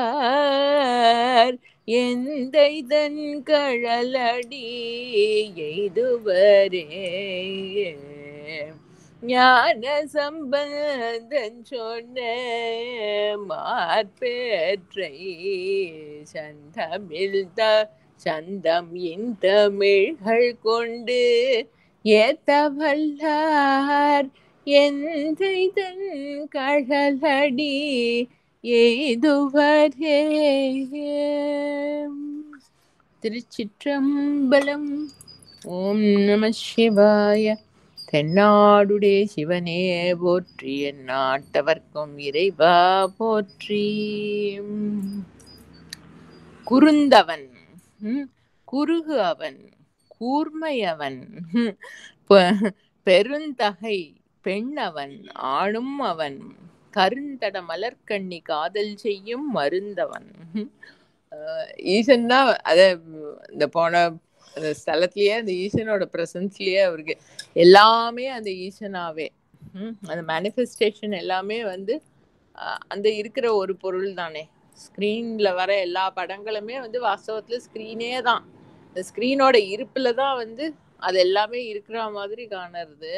எந்தைதன் கழலடி எய்துவரே. ஞான சம்பந்தன் சொன்ன மார்பேற்றை சந்தம் இந்தமிழ்கள் கொண்டு ஏத்தவல்லார் எந்தைதன் கழலடி எய்துவரே. திருச்சிற்றம்பலம். ஓம் நம சிவாய. தென்னாடுடைய சிவனே போற்றி, என் நாட்டவர்க்கும் இறைவா போற்றி. குறுந்தவன், குறுகு அவன், கூர்மையவன், பெருந்தகை பெண்ணவன், ஆளும் அவன், கருந்தட மலர்கண்ணி காதல் செய்யும் மருந்தவன். ஈசன் தான் அத இந்த போன ஸ்தலத்திலேயே அந்த ஈசனோட பிரசன்ஸ்லயே அவருக்கு எல்லாமே அந்த ஈசனாவே அந்த மேனிஃபெஸ்டேஷன் எல்லாமே வந்து அந்த இருக்கிற ஒரு பொருள் தானே. ஸ்க்ரீன்ல வர எல்லா படங்களுமே வந்து வாஸ்தவத்துல ஸ்க்ரீனே தான். இந்த ஸ்க்ரீனோட இருப்புல தான் வந்து அது எல்லாமே இருக்கிற மாதிரி காணறது.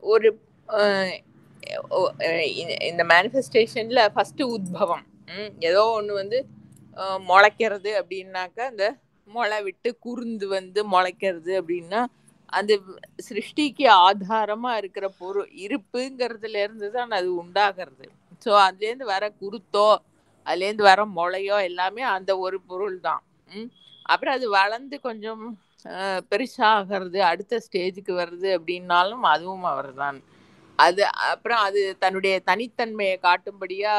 ஒரு இந்த மேனிஃபெஸ்டேஷன்ல ஃபர்ஸ்ட் உத்பவம் ஏதோ ஒன்று வந்து முளைக்கிறது அப்படின்னாக்கா அந்த முளை விட்டு குறுந்து வந்து முளைக்கிறது அப்படின்னா அந்த சிருஷ்டிக்கு ஆதாரமா இருக்கிற பொருள் இருப்புங்கிறதுல இருந்து தான் அது உண்டாகிறது. ஸோ அதுலேருந்து வர குருத்தோ அதுலேருந்து வர முளையோ எல்லாமே அந்த ஒரு பொருள் தான். அப்புறம் அது வளர்ந்து கொஞ்சம் பெருசாகிறது, அடுத்த ஸ்டேஜுக்கு வருது அப்படின்னாலும் அதுவும் அவர் தான். அது அப்புறம் அது தன்னுடைய தனித்தன்மையை காட்டும்படியா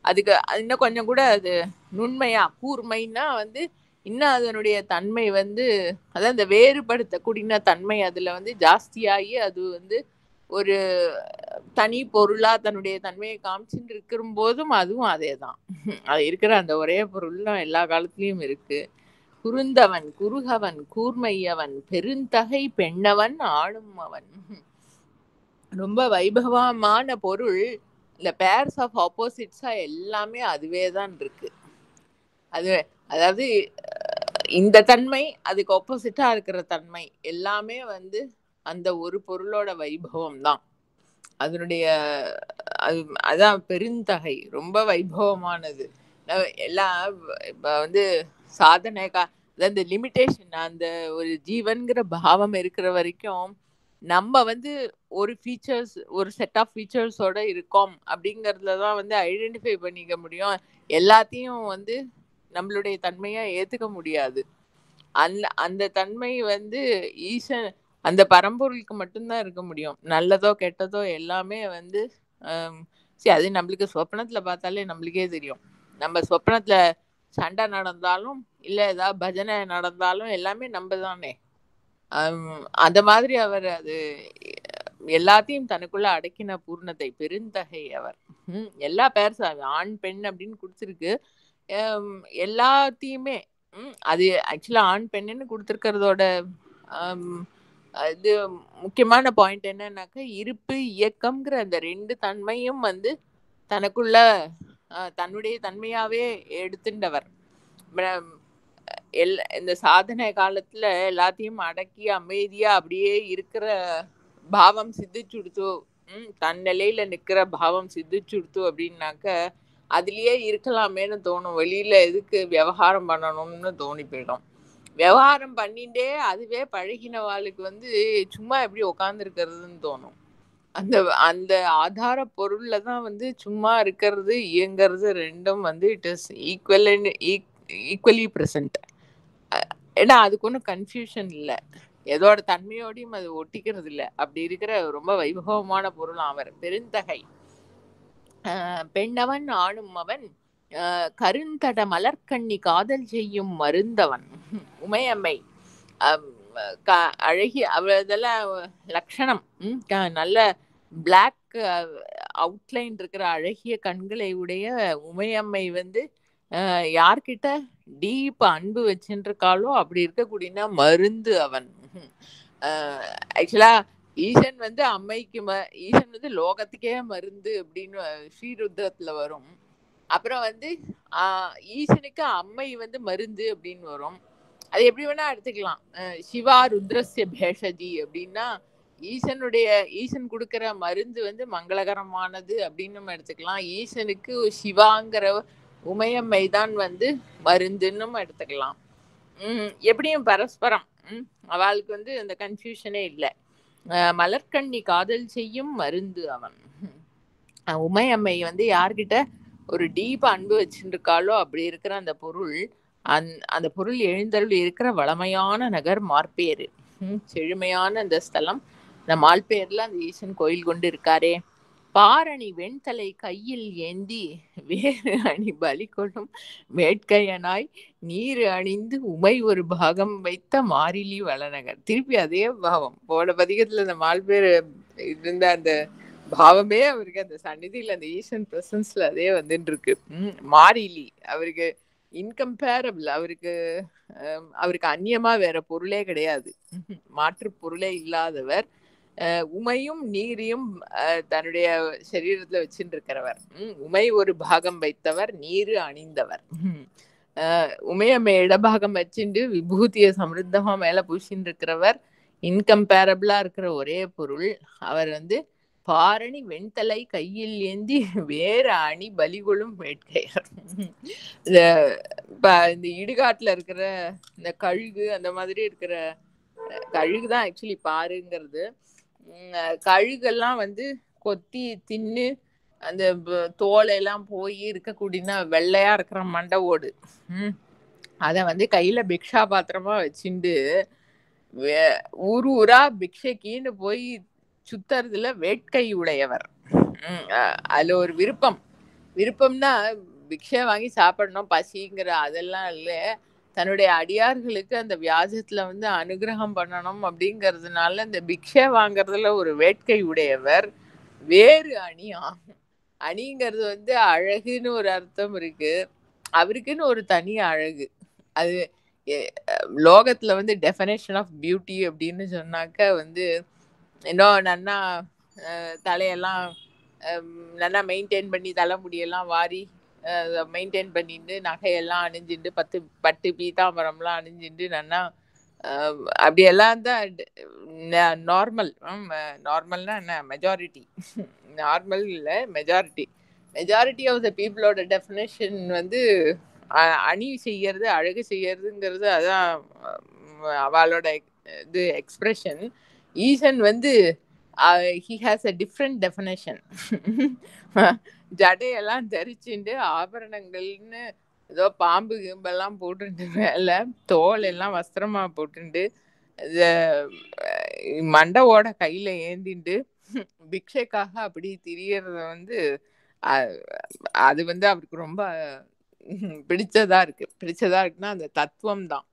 அதுக்கு இன்னும் கொஞ்சம் கூட அது நுண்மையா கூர்மைன்னா வந்து இன்னும் அதனுடைய தன்மை வந்து அதான் இந்த வேறுபடுத்தக்கூடிய தன்மை அதுல வந்து ஜாஸ்தியாகி அது வந்து ஒரு தனி பொருளா தன்னுடைய தன்மையை காமிச்சுட்டு இருக்கிற போதும் அதுவும் அதே தான். அது இருக்கிற அந்த ஒரே பொருள்லாம் எல்லா காலத்திலயும் இருக்கு. குறுந்தவன், குறுகவன், கூர்மையவன், பெருந்தகை பெண்ணவன், ஆளும் அவன். ரொம்ப வைபவமான பொருள். இந்த பேர்ஸ் ஆஃப் ஆப்போசிட்ஸா எல்லாமே அதுவே தான் இருக்கு. அது அதாவது இந்த தன்மை அதுக்கு ஆப்போசிட்டா இருக்கிற தன்மை எல்லாமே வந்து அந்த ஒரு பொருளோட வைபவம் தான். அதனுடைய அது அதான் பெருந்தகை ரொம்ப வைபவமானது. எல்லாம் இப்ப வந்து சாதனை அதாவது இந்த லிமிட்டேஷன் அந்த ஒரு ஜீவன்கிற பாவம் இருக்கிற வரைக்கும் நம்ம வந்து ஒரு ஃபீச்சர்ஸ் ஒரு செட் ஆஃப் ஃபீச்சர்ஸோட இருக்கோம் அப்படிங்கறதுல தான் வந்து ஐடென்டிஃபை பண்ணிக்க முடியும். எல்லாத்தையும் வந்து நம்மளுடைய தன்மையா ஏத்துக்க முடியாது. அந்த அந்த தன்மை வந்து ஈசன் அந்த பரம்பொருளுக்கு மட்டும்தான் இருக்க முடியும். நல்லதோ கெட்டதோ எல்லாமே வந்து சரி அது நம்மளுக்கு சொப்பனத்துல பார்த்தாலே நம்மளுக்கே தெரியும். நம்ம சொப்பனத்துல சண்டை நடந்தாலும் இல்ல ஏதாவது பஜனை நடந்தாலும் எல்லாமே நம்ம தானே. அந்த மாதிரி அவர் அது எல்லாத்தையும் தனக்குள்ள அடக்கின பூர்ணத்தை பெருந்தகை அவர். எல்லா பேர் ஆண் பெண் அப்படின்னு கொடுத்துருக்கு. எல்லாத்தையுமே அது ஆக்சுவலா ஆண் பெண்ணுன்னு கொடுத்துருக்கிறதோட இது முக்கியமான பாயிண்ட் என்னன்னாக்க இருப்பு இயக்கம்ங்கிற அந்த ரெண்டு தன்மையும் வந்து தனக்குள்ள தன்னுடைய தன்மையாவே எடுத்துட்டவர். இந்த சாதனை காலத்துல எல்லாத்தையும் அடக்கி அமைதியா அப்படியே இருக்கிற பாவம் சித்திச்சுடுத்து தன் நிலையில நிக்கிற பாவம் சித்திச்சுடுத்து அப்படின்னாக்க அதுலயே இருக்கலாமேன்னு தோணும். வெளியில எதுக்கு விவகாரம் பண்ணணும்னு தோணி போயிடும். விவகாரம் பண்ணிட்டே அதுவே பழகினவாளுக்கு வந்து சும்மா எப்படி உட்காந்துருக்கிறதுன்னு தோணும். அந்த அந்த ஆதார பொருள்ல தான் வந்து சும்மா இருக்கிறது இயங்கிறது ரெண்டும் வந்து இட் இஸ் ஈக்குவலி ப்ரெசன்ட். ஏன்னா அதுக்கு ஒன்றும் கன்ஃபியூஷன் இல்லை. எதோட தன்மையோடையும் அது ஒட்டிக்கிறது இல்லை. அப்படி இருக்கிற ரொம்ப வைபவமான பொருள் அவர் பெருந்தகை. பெண்ணவன் ஆணும் அவன் கருந்தட மலர்கண்ணி காதல் செய்யும் மருந்தவன். உமையம்மை அழகி அவதெல்லாம் லட்சணம் நல்ல பிளாக் அவுட்லைன் இருக்கிற அழகிய கண்களை உடைய உமையம்மை வந்து யார்கிட்ட டீப் அன்பு வச்சுருக்காளோ அப்படி இருக்கக்கூடியனா மருந்து அவன். ஆக்சுவலா ஈசன் வந்து அம்மைக்கு ஈசன் வந்து லோகத்துக்கே மருந்து அப்படின்னு ஸ்ரீருத்ரத்துல வரும். அப்புறம் வந்து ஈசனுக்கு அம்மை வந்து மருந்து அப்படின்னு வரும். அது எப்படி வேணா எடுத்துக்கலாம். சிவா ருத்ரஸ்ய பேஷதி அப்படின்னா ஈசன் கொடுக்கிற மருந்து வந்து மங்களகரமானது அப்படின்னு நம்ம எடுத்துக்கலாம். ஈசனுக்கு சிவாங்கிற உமையம்மை தான் வந்து மருந்துன்னு எடுத்துக்கலாம். எப்படியும் பரஸ்பரம் அவளுக்கு வந்து அந்த கன்ஃபியூஷனே இல்லை. மலர்கண்ணி காதல் செய்யும் மருந்து அவன். உமையம்மை வந்து யார்கிட்ட ஒரு டீப் அன்பு வச்சுருக்காளோ அப்படி இருக்கிற அந்த பொருள் அந்த பொருள் எழுந்தருள் இருக்கிற வளமையான நகர் மார்பேரு. செழுமையான அந்த ஸ்தலம் இந்த மால்பேர்ல அந்த ஈசன் கோயில் கொண்டு இருக்காரே. பாரணி வெண்தலை கையில் ஏந்தி வேறு அணி பலி கொள்ளும் வேட்கையனாய் நீர் அணிந்து உமை ஒரு பாகம் வைத்த மாறிலி வளநகர். திருப்பி அதே பாவம் போன பதிகத்துல அந்த மால்பேர் இருந்த அந்த பாவமே அவருக்கு அந்த சந்நிதியில அந்த ஈசன் பிரசன்ஸ்ல அதே வந்துட்டு இருக்கு. மாறிலி அவருக்கு இன்கம்பேரபிள். அவருக்கு அந்நியமா வேற பொருளே கிடையாது. மாற்று பொருளே இல்லாதவர். உமையும் நீரையும் தன்னுடைய சரீரத்துல வச்சுட்டு இருக்கிறவர். உமை ஒரு பாகம் வைத்தவர், நீரு அணிந்தவர். உமையம்மை இடபாகம் வச்சுட்டு விபூதிய சமிருத்தமா மேல பூசின்னு இருக்கிறவர். இன்கம்பேரபிளா இருக்கிற ஒரே பொருள் அவர் வந்து பாரணி வெண்தலை கையில் ஏந்தி வேற அணி பலிகொள்ளும் வேட்கையர். இந்த இடுகாட்டுல இருக்கிற இந்த கழுகு அந்த மாதிரி இருக்கிற கழுகுதான் ஆக்சுவலி பாருங்கிறது. கழுகெல்லாம் வந்து கொத்தி தின்னு அந்த தோலையெல்லாம் போய் இருக்கக்கூடியனா வெள்ளையா இருக்கிற மண்டை ஓடு அதை வந்து கையில பிக்ஷா பாத்திரமா வச்சுண்டு ஊர் ஊரா பிக்ஷைக்கின்னு போய் சுத்துறதுல வேட்கை உடையவர். அதுல ஒரு விருப்பம்னா பிக்ஷை வாங்கி சாப்பிடணும் பசிங்கிற அதெல்லாம் இல்லை. தன்னுடைய அடியார்களுக்கு அந்த வியாஜத்துல வந்து அனுகிரகம் பண்ணணும் அப்படிங்கிறதுனால இந்த பிக்ஷை வாங்கறதுல ஒரு வேட்கை உடையவர். வேறு அணிங்கிறது வந்து அழகுன்னு ஒரு அர்த்தம் இருக்கு. அவருக்குன்னு ஒரு தனி அழகு. அது லோகத்துல வந்து டெஃபினேஷன் ஆஃப் பியூட்டி அப்படின்னு சொன்னாக்க வந்து இன்னும் நன்னா தலையெல்லாம் நல்லா மெயின்டைன் பண்ணி தலைமுடியெல்லாம் வாரி மெயின்டைன் பண்ணிட்டு நகையெல்லாம் அணிஞ்சுட்டு பட்டு பீதாம்பரம்லாம் அணிஞ்சுட்டு நன்னா அப்படியெல்லாம் தான் நார்மல். நார்மல்னா என்ன, மெஜாரிட்டி. நார்மல் இல்லை, மெஜாரிட்டி ஆஃப் த பீப்புளோட டெஃபினேஷன் வந்து அணி செய்யறது, அழகு செய்யறதுங்கிறது அதான் அவளோட இது எக்ஸ்பிரஷன். ஈசன் வந்து he has a different definition. ஜடையெல்லாம் தரிச்சுட்டு ஆபரணங்கள்னு ஏதோ பாம்பு கிம்பெல்லாம் போட்டுட்டு மேல தோல் எல்லாம் வஸ்திரமா போட்டுட்டு மண்டவோட கையில ஏந்திட்டு பிக்ஷைக்காக அப்படி திரியறத வந்து அது வந்து அவருக்கு ரொம்ப பிடிச்சதா இருக்குன்னா அந்த தத்துவம் தான்.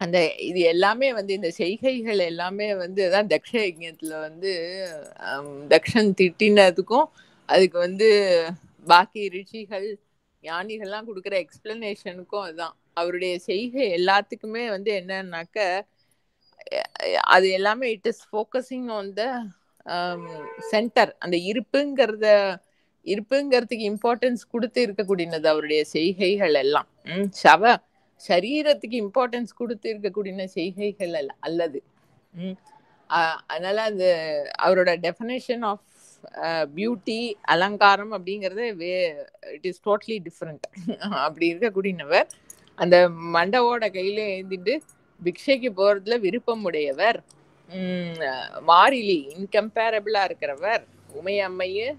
அந்த இது எல்லாமே வந்து இந்த செய்கைகள் எல்லாமே வந்து அதான் தக்ஷ யஜ்ஞத்துல வந்து தக்ஷன் திட்டினதுக்கும் அதுக்கு வந்து பாக்கி ரிஷிகள் ஞானிகள்லாம் கொடுக்குற எக்ஸ்பிளனேஷனுக்கும் அதுதான். அவருடைய செய்கை எல்லாத்துக்குமே வந்து என்னன்னாக்க அது எல்லாமே it is focusing on the centre. அந்த இருப்புங்கிறதுக்கு இம்பார்ட்டன்ஸ் கொடுத்து இருக்கக்கூடியது அவருடைய செய்கைகள் எல்லாம். சரீரத்துக்கு இம்பார்ட்டன்ஸ் கொடுத்து இருக்கக்கூடிய செய்கைகள் அல்லது. அதனால அந்த அவரோட டெஃபினேஷன் ஆஃப் பியூட்டி அலங்காரம் அப்படிங்கிறது இட் இஸ் டோட்டலி டிஃப்ரெண்ட். அப்படி இருக்கக்கூடியவர் அந்த மண்டவோட கையில ஏந்திட்டு பிக்ஷைக்கு போறதுல விருப்பம் உடையவர், மாறிலி இன்கம்பேரபிளா இருக்கிறவர், உமையம்மைய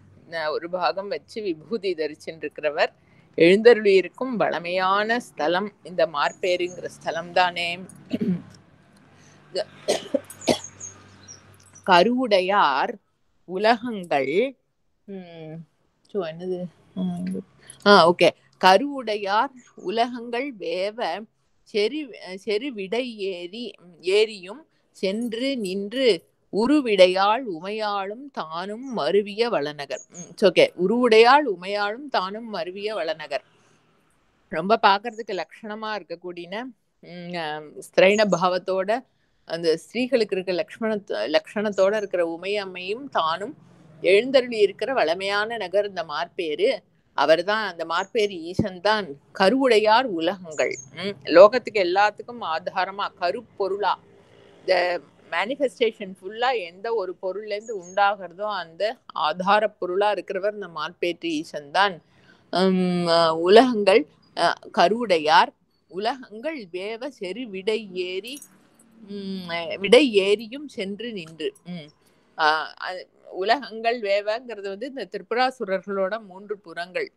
ஒரு பாகம் வச்சு விபூதி தரிச்சுட்டு இருக்கிறவர், எழுந்தருளி இருக்கும் வளமையான ஸ்தலம் இந்த மார்பேருங்கிற ஸ்தலம் தானே. கருவுடையார் உலகங்கள் என்னது ஓகே கருவுடையார் உலகங்கள் வேவ செருவிடை ஏறியும் சென்று நின்று உருவிடையாள் உமையாளும் தானும் மருவிய வளநகர். ஓகே, உருவுடையாள் உமையாளும் தானும் மருவிய வளநகர். ரொம்ப பார்க்கறதுக்கு லட்சணமா இருக்கக்கூடிய ஸ்திரைண பாவத்தோட அந்த ஸ்திரீகளுக்கு இருக்கிற லட்சணத்தோட இருக்கிற உமையம்மையும் தானும் எழுந்தருளி இருக்கிற வளமையான நகர் இந்த மார்பேரு. அவர் தான் அந்த மார்பேரு ஈசன் தான். கருவுடையார் உலகங்கள், லோகத்துக்கு எல்லாத்துக்கும் ஆதாரமா கருப்பொருளா இந்த மேனிஃபெஸ்டேஷன் ஃபுல்லா எந்த ஒரு பொருள்ல இருந்து உண்டாகிறதோ அந்த ஆதார பொருளா இருக்கிறவர் இந்த மார்பேற்று ஈசன் தான். உலகங்கள் கருவுடையார் உலகங்கள் வேவ செரு விடை ஏறியும் சென்று நின்று. உலகங்கள் வேவங்கிறது வந்து இந்த திரிபுராசுரர்களோட 3 புறங்கள்.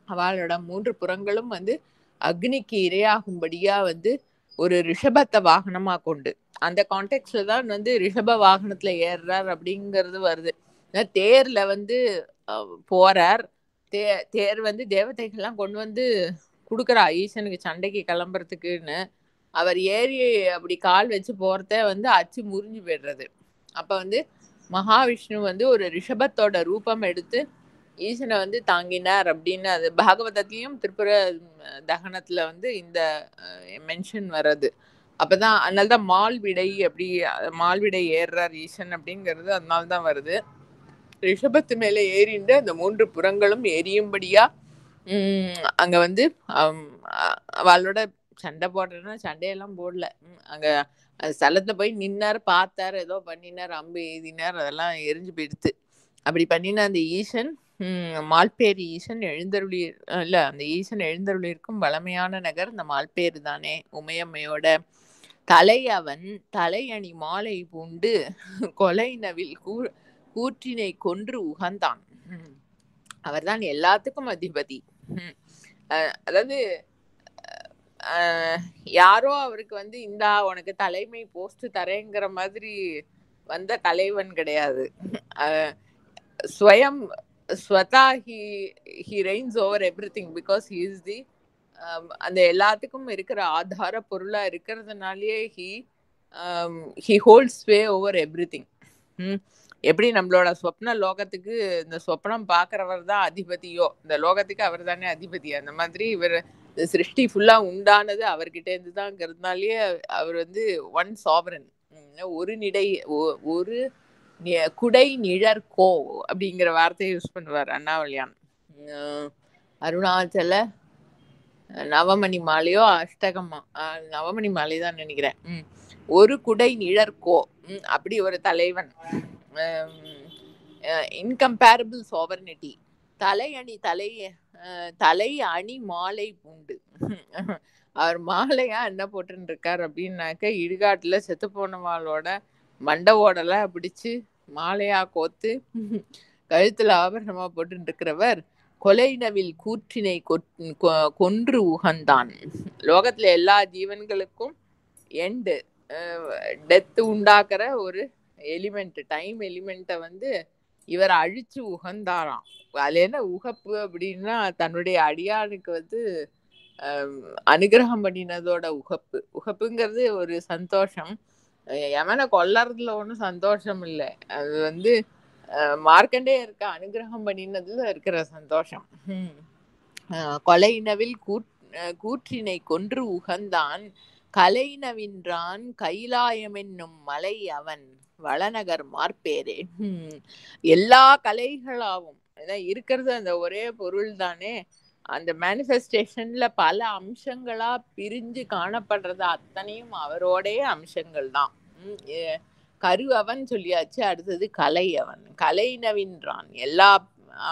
அவளோட 3 புறங்களும் வந்து அக்னிக்கு இரையாகும்படியா வந்து ஒரு ரிஷபத்தை வாகனமா கொண்டு, அந்த கான்டெக்ட்ல தான் வந்து ரிஷப வாகனத்துல ஏறுறார் அப்படிங்கிறது வருது. தேர்ல வந்து போறார். தேர் வந்து தேவதைகள்லாம் கொண்டு வந்து கொடுக்குறா ஈசனுக்கு சண்டைக்கு கிளம்புறதுக்குன்னு. அவர் ஏறி அப்படி கால் வச்சு போறத வந்து அச்சு முறிஞ்சு போயிடுறது. அப்ப வந்து மகாவிஷ்ணு வந்து ஒரு ரிஷபத்தோட ரூபம் எடுத்து ஈசனை வந்து தாங்கினார் அப்படின்னு அது பாகவதத்திலையும் திரிபுர தகனத்துல வந்து இந்த மென்ஷன் வர்றது. அப்பதான் அதனால்தான் மால்விடை ஏறுறார் ஈசன் அப்படிங்கிறது அதனால்தான் வருது. ரிஷபத்து மேல ஏறிண்டு அந்த 3 புறங்களும் எரியும்படியா அங்க வந்து அவளோட சண்டை போடுறதுன்னா சண்டையெல்லாம் போடல. அங்க ஸ்தலத்துல போய் நின்னார், பார்த்தார், ஏதோ பண்ணினார், அம்பு எய்தினார், அதெல்லாம் எரிஞ்சு போயிடுத்து. அப்படி பண்ணின அந்த ஈசன் மால்பேரி ஈசன் எழுந்தருளி இல்ல அந்த ஈசன் எழுந்தருளி இருக்கும் வளமையான நகர் இந்த மால்பேரு தானே. உமையம்மையோட தலையவன் தலையணி மாலை பூண்டு கொலை நவில் கூற்றினை கொன்று உகந்தான். அவர்தான் எல்லாத்துக்கும் அதிபதி. அதாவது யாரோ அவருக்கு வந்து இந்தா உனக்கு தலைமை போஸ்ட் தரேங்கிற மாதிரி வந்த தலைவன் கிடையாது. ஸ்வயம் ஸ்வதா he reigns over everything because he is the அந்த எல்லாத்துக்கும் இருக்கிற ஆதார பொருளா இருக்கிறதுனாலயே he holds sway over everything. எப்படி நம்மளோட சொப்ன லோகத்துக்கு இந்த சொப்னம் பாக்குறவர் தான் அதிபதியோ, இந்த லோகத்துக்கு அவர் தானே அதிபதி. அந்த மாதிரி இவர் சிருஷ்டி ஃபுல்லா உண்டானது அவர்கிட்ட இருந்து தான்ங்கிறதுனாலயே அவர் வந்து ஒன் சாவரன், ஒரு குடை நிழற்கோ அப்படிங்கிற வார்த்தையை யூஸ் பண்ணுவார் அண்ணாவல்யான். அருணாச்சல நவமணி மாலையோ அஷ்டகமா, நவமணி மாலை தான் நினைக்கிறேன். ஒரு குடை நிழற்கோ, அப்படி ஒரு தலைவன். Incomparable sovereignty. தலை அணி மாலை பூண்டு. அவர் மாலையா என்ன போட்டுன்னு இருக்கார் அப்படின்னாக்க, இடுகாட்டுல செத்து போனவாளோட மண்டவோடெல்லாம் பிடிச்சு மாலையா கோத்து கழுத்துல ஆபரணமா போட்டு இருக்கிறவர் கொலைனவில் கூற்றினை கொன்று உகந்தான். லோகத்துல எல்லா ஜீவன்களுக்கும் எண்டு டெத்து உண்டாக்குற ஒரு எலிமெண்ட், டைம் எலிமெண்ட்டை வந்து இவர் அழிச்சு உகந்தாராம். அதுல என்ன உகப்பு அப்படின்னா, தன்னுடைய அடியானுக்கு வந்து அனுகிரகம் பண்ணினதோட உகப்புங்கிறது ஒரு சந்தோஷம். யமனை கொல்லறதுல ஒன்றும் சந்தோஷம் இல்லை, அது வந்து மார்க்கண்டே இருக்க அனுகிரகம் பண்ணினதுல இருக்கிற சந்தோஷம். கொலைனவில் கூற்றினை கொன்று உகந்தான் கலைனவின்றான் கைலாயம் என்னும் மலை அவன் வளநகர் மார்பேரே. எல்லா கலைகளாவும் இருக்கிறது அந்த ஒரே பொருள் தானே. அந்த மேனிஃபெஸ்டேஷன்ல பல அம்சங்களா பிரிஞ்சு காணப்படுறது அத்தனையும் அவரோடைய அம்சங்கள் தான். கரு அவன் சொல்லியாச்சு, அடுத்தது கலை அவன். கலைனவின்றான், எல்லா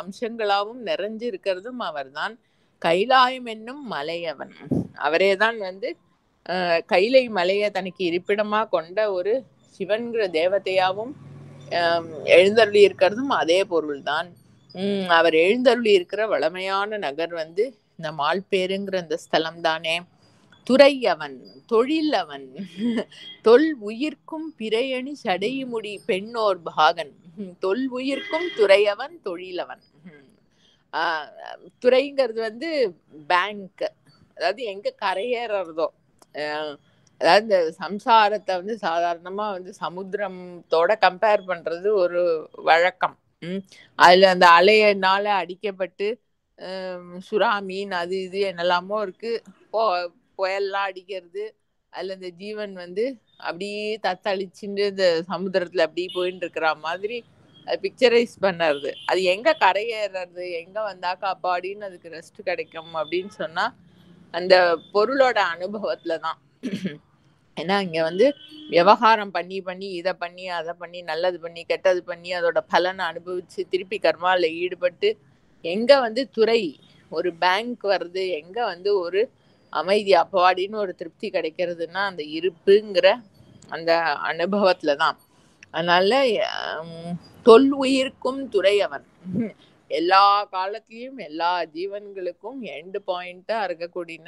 அம்சங்களாவும் நிறைஞ்சு இருக்கிறதும் அவர்தான். கைலாயம் என்னும் மலையவன், அவரேதான் வந்து கைலை மலையை தனக்கு இருப்பிடமா கொண்ட ஒரு சிவன்கிற தேவதையாவும் எழுந்தருளி இருக்கிறதும் அதே பொருள்தான். அவர் எழுந்தருளி இருக்கிற வளமையான நகர் வந்து இந்த மால்பேருங்கிற அந்த ஸ்தலம் தானே. துறை அவன், தொழில் அவன், தொல் உயிர்க்கும் பிறையணி சடைமுடி பெண்ணோர் பாகன். தொல் உயிர்க்கும் துறையவன் தொழிலவன். துறைங்கிறது வந்து பேங்க், அதாவது எங்க கரையேறதோ, அதாவது இந்த சம்சாரத்தை வந்து சாதாரணமா வந்து சமுத்திரத்தோட கம்பேர் பண்றது ஒரு வழக்கம். அதுல அந்த அலையினால அடிக்கப்பட்டு சுறா மீன் அது இது என்னெல்லாமோ இருக்கு, புயல்லாம் அடிக்கிறது, அதுல இந்த ஜீவன் வந்து அப்படியே தத்தளிச்சுட்டு இந்த சமுத்திரத்துல அப்படியே போயிட்டு இருக்கிற மாதிரி பிக்சரைஸ் பண்ணுறது. அது எங்க கரையேறது, எங்க வந்தாக்கா அப்பாடின்னு அதுக்கு ரெஸ்ட் கிடைக்கும் அப்படின்னு சொன்னா அந்த பொருளோட அனுபவத்துல தான். ஏன்னா இங்க வந்து விவகாரம் பண்ணி இதை பண்ணி அதை பண்ணி நல்லது பண்ணி கெட்டது பண்ணி அதோட பலனை அனுபவிச்சு திருப்பி கர்மால ஈடுபட்டு எங்க வந்து துறை ஒரு பேங்க் வருது, எங்க வந்து ஒரு அமைதி அப்பாடின்னு ஒரு திருப்தி கிடைக்கிறதுனா அந்த இருப்புங்கிற அந்த அனுபவத்துல தான். அதனால தொல் உயிர்க்கும் துறை அவன், எல்லா காலத்திலையும் எல்லா ஜீவன்களுக்கும் எண்டு பாயிண்டா இருக்கக்கூடிய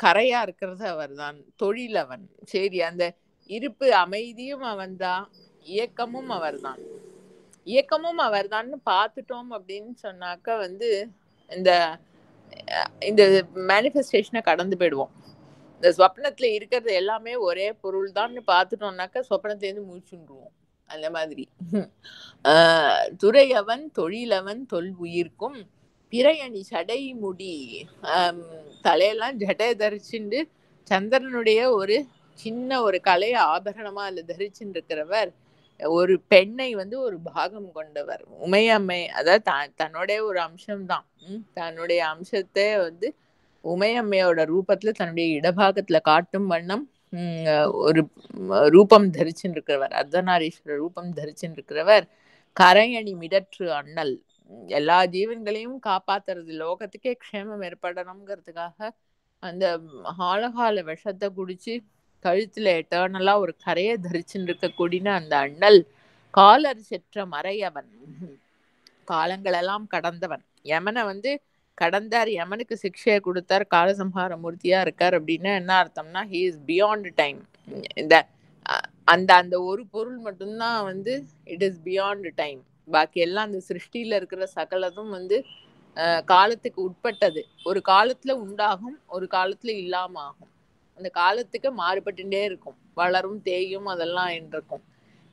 கரையா இருக்கிறது அவர் தான். தொழில் அவன். சரி, அந்த இருப்பு அமைதியும் அவன் தான், இயக்கமும் அவர் தான். இயக்கமும் அவர் தான் பார்த்துட்டோம் அப்படின்னு சொன்னாக்க வந்து இந்த மேனிஃபெஸ்டேஷனை கடந்து போயிடுவோம். இந்த ஸ்வப்னத்துல இருக்கிறது எல்லாமே ஒரே பொருள் தான் பார்த்துட்டோம்னாக்க ஸ்வப்னத்திலேருந்து முடிச்சுருவோம். அந்த மாதிரி துறையவன் தொழிலவன் தொல் உயிர்க்கும் பிறையணி சடை முடி, தலையெல்லாம் ஜடை தரிச்சுண்டு சந்திரனுடைய ஒரு சின்ன ஒரு கலைய ஆபரணமா அதுல தரிச்சுட்டு இருக்கிறவர் ஒரு பெண்ணை வந்து ஒரு பாகம் கொண்டவர். உமையம்மை, அதாவது தன்னுடைய ஒரு அம்சம்தான், தன்னுடைய அம்சத்தை வந்து உமையம்மையோட ரூபத்துல தன்னுடைய இடபாகத்துல காட்டும் வண்ணம் ஒரு ரூபம் தரிச்சுட்டு இருக்கிறவர், அர்த்தநாரீஸ்வரர் ரூபம் தரிச்சுட்டு இருக்கிறவர். கரையணி மிடற்று அண்ணல், எல்லா ஜீவன்களையும் காப்பாத்துறது, லோகத்துக்கே க்ஷேமம் ஏற்படணுங்கிறதுக்காக அந்த ஆழகால விஷத்தை குடிச்சு கழுத்துல எட்டர்னலா ஒரு கரையை தரிச்சுட்டு இருக்கக்கூடிய அந்த அண்ணல். காலர் செற்ற மறையவன், காலங்களெல்லாம் கடந்தவன். யமனை வந்து கடந்தார், யமனுக்கு சிக்ஷையை கொடுத்தார், காலசம்ஹார மூர்த்தியா இருக்கார் அப்படின்னா என்ன அர்த்தம்னா ஹி இஸ் பியாண்ட் டைம். இந்த அந்த ஒரு பொருள் மட்டும்தான் வந்து இட் இஸ் பியாண்ட் டைம். பாக்கி எல்லாம் அந்த சிருஷ்டியில இருக்கிற சகலதும் வந்து காலத்துக்கு உட்பட்டது. ஒரு காலத்துல உண்டாகும், ஒரு காலத்துல இல்லாம ஆகும். அந்த காலத்துக்கு மாறுபட்டுட்டே இருக்கும், வளரும் தேயும் அதெல்லாம் இருக்கும்.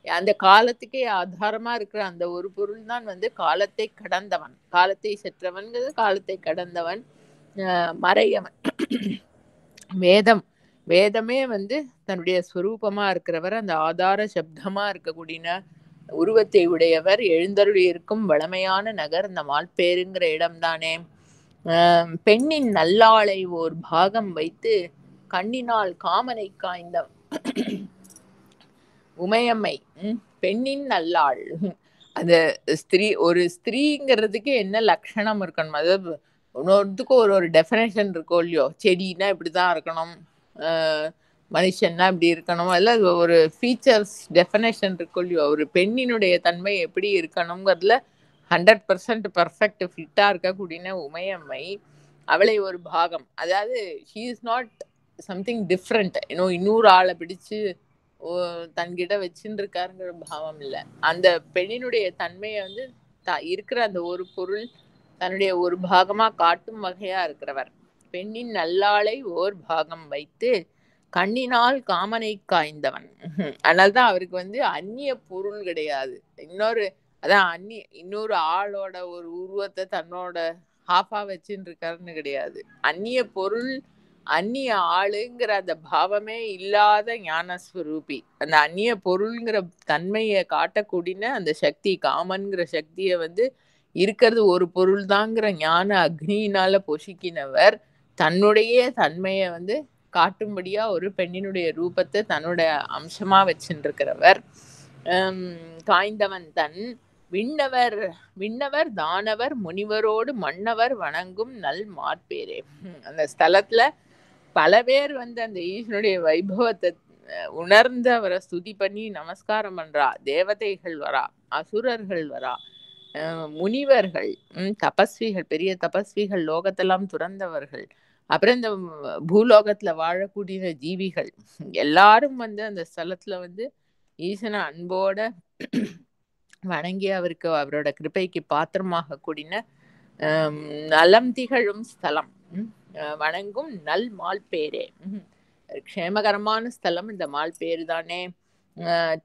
அந்த காலத்துக்கே ஆதாரமா இருக்கிற அந்த ஒரு பொருள் தான் வந்து காலத்தை கடந்தவன். காலத்தை செற்றவன்கிறது காலத்தை கடந்தவன். மறையவன், வேதமே வந்து தன்னுடைய ஸ்வரூபமா இருக்கிறவர், அந்த ஆதார சப்தமா இருக்கக்கூடிய உருவத்தை உடையவர், எழுந்தருளி இருக்கும் வளமையான நகர் இந்த மால்பேருங்கிற இடம்தானே. பெண்ணின் நல்லாளை ஓர் பாகம் வைத்து கண்ணினால் காமனை காய்ந்த உமையம்மை. பெண்ணின் நல்லாள், அந்த ஸ்திரீ, ஒரு ஸ்திரீங்கிறதுக்கு என்ன லட்சணம் இருக்கணும், அதாவது ஒன்னொருத்துக்கும் ஒரு டெஃபினேஷன் இருக்கோ இல்லையோ. செடினா இப்படிதான் இருக்கணும், மனுஷன்னா இப்படி இருக்கணும், அதில் ஒரு ஃபீச்சர்ஸ் டெஃபினேஷன் இருக்கோ இல்லையோ. ஒரு பெண்ணினுடைய தன்மை எப்படி இருக்கணுங்கிறதுல 100% பர்ஃபெக்ட் ஃபிட்டாக இருக்கக்கூடிய உமையம்மை, அவளை ஒரு பாகம், அதாவது she is not something different, இன்னொரு ஆளை பிடிச்சு தன்கிட்ட வச்சுட்டு இருக்காருங்கிற பாவம் இல்லை. அந்த பெண்ணினுடைய தன்மையை வந்து இருக்கிற அந்த ஒரு பொருள் தன்னுடைய ஒரு பாகமா காட்டும் வகையா இருக்கிறவர். பெண்ணின் நல்லாளை ஓர் பாகம் வைத்து கண்ணினால் காமனை காய்ந்தவன். அதனால்தான் அவருக்கு வந்து அந்நிய பொருள் கிடையாது. அதான் இன்னொரு ஆளோட ஒரு உருவத்தை தன்னோட ஹாஃபா வச்சுட்டு இருக்காருன்னு கிடையாது. அந்நிய பொருள், அந்நிய ஆளுங்கிற அந்த பாவமே இல்லாத ஞானஸ்வரூபி. அந்த அந்நிய பொருள்ங்கிற தன்மையை காட்டக்கூடிய அந்த சக்தி, காமன்கிற சக்தியை வந்து இருக்கிறது ஒரு பொருள் தாங்கிற ஞான அக்னியினால பொசிக்கினவர், தன்னுடைய தன்மையை வந்து காட்டும்படியா ஒரு பெண்ணினுடைய ரூபத்தை தன்னுடைய அம்சமா வச்சுட்டு இருக்கிறவர். காய்ந்தவன் தன் விண்ணவர் தானவர் முனிவரோடு மன்னவர் வணங்கும் நல் மாற்பேரே. அந்த ஸ்தலத்துல பல பேர் வந்து அந்த ஈஸ்வனுடைய வைபவத்தை உணர்ந்து அவரை ஸ்துதி பண்ணி நமஸ்காரம் பண்றா. தேவதைகள் வரா, அசுரர்கள் வரா, முனிவர்கள், தபஸ்விகள், பெரிய தபஸ்விகள், லோகத்தெல்லாம் துறந்தவர்கள், அப்புறம் இந்த பூலோகத்துல வாழக்கூடிய ஜீவிகள் எல்லாரும் வந்து அந்த ஸ்தலத்துல வந்து ஈசனை அன்போட வணங்கி அவருக்கு அவரோட கிருபைக்கு பாத்திரமாக கூடின நலம் திகழும் ஸ்தலம், வணங்கும் நல் மால்பேரே. க்ஷேமகரமான ஸ்தலம் இந்த மால்பேரு தானே.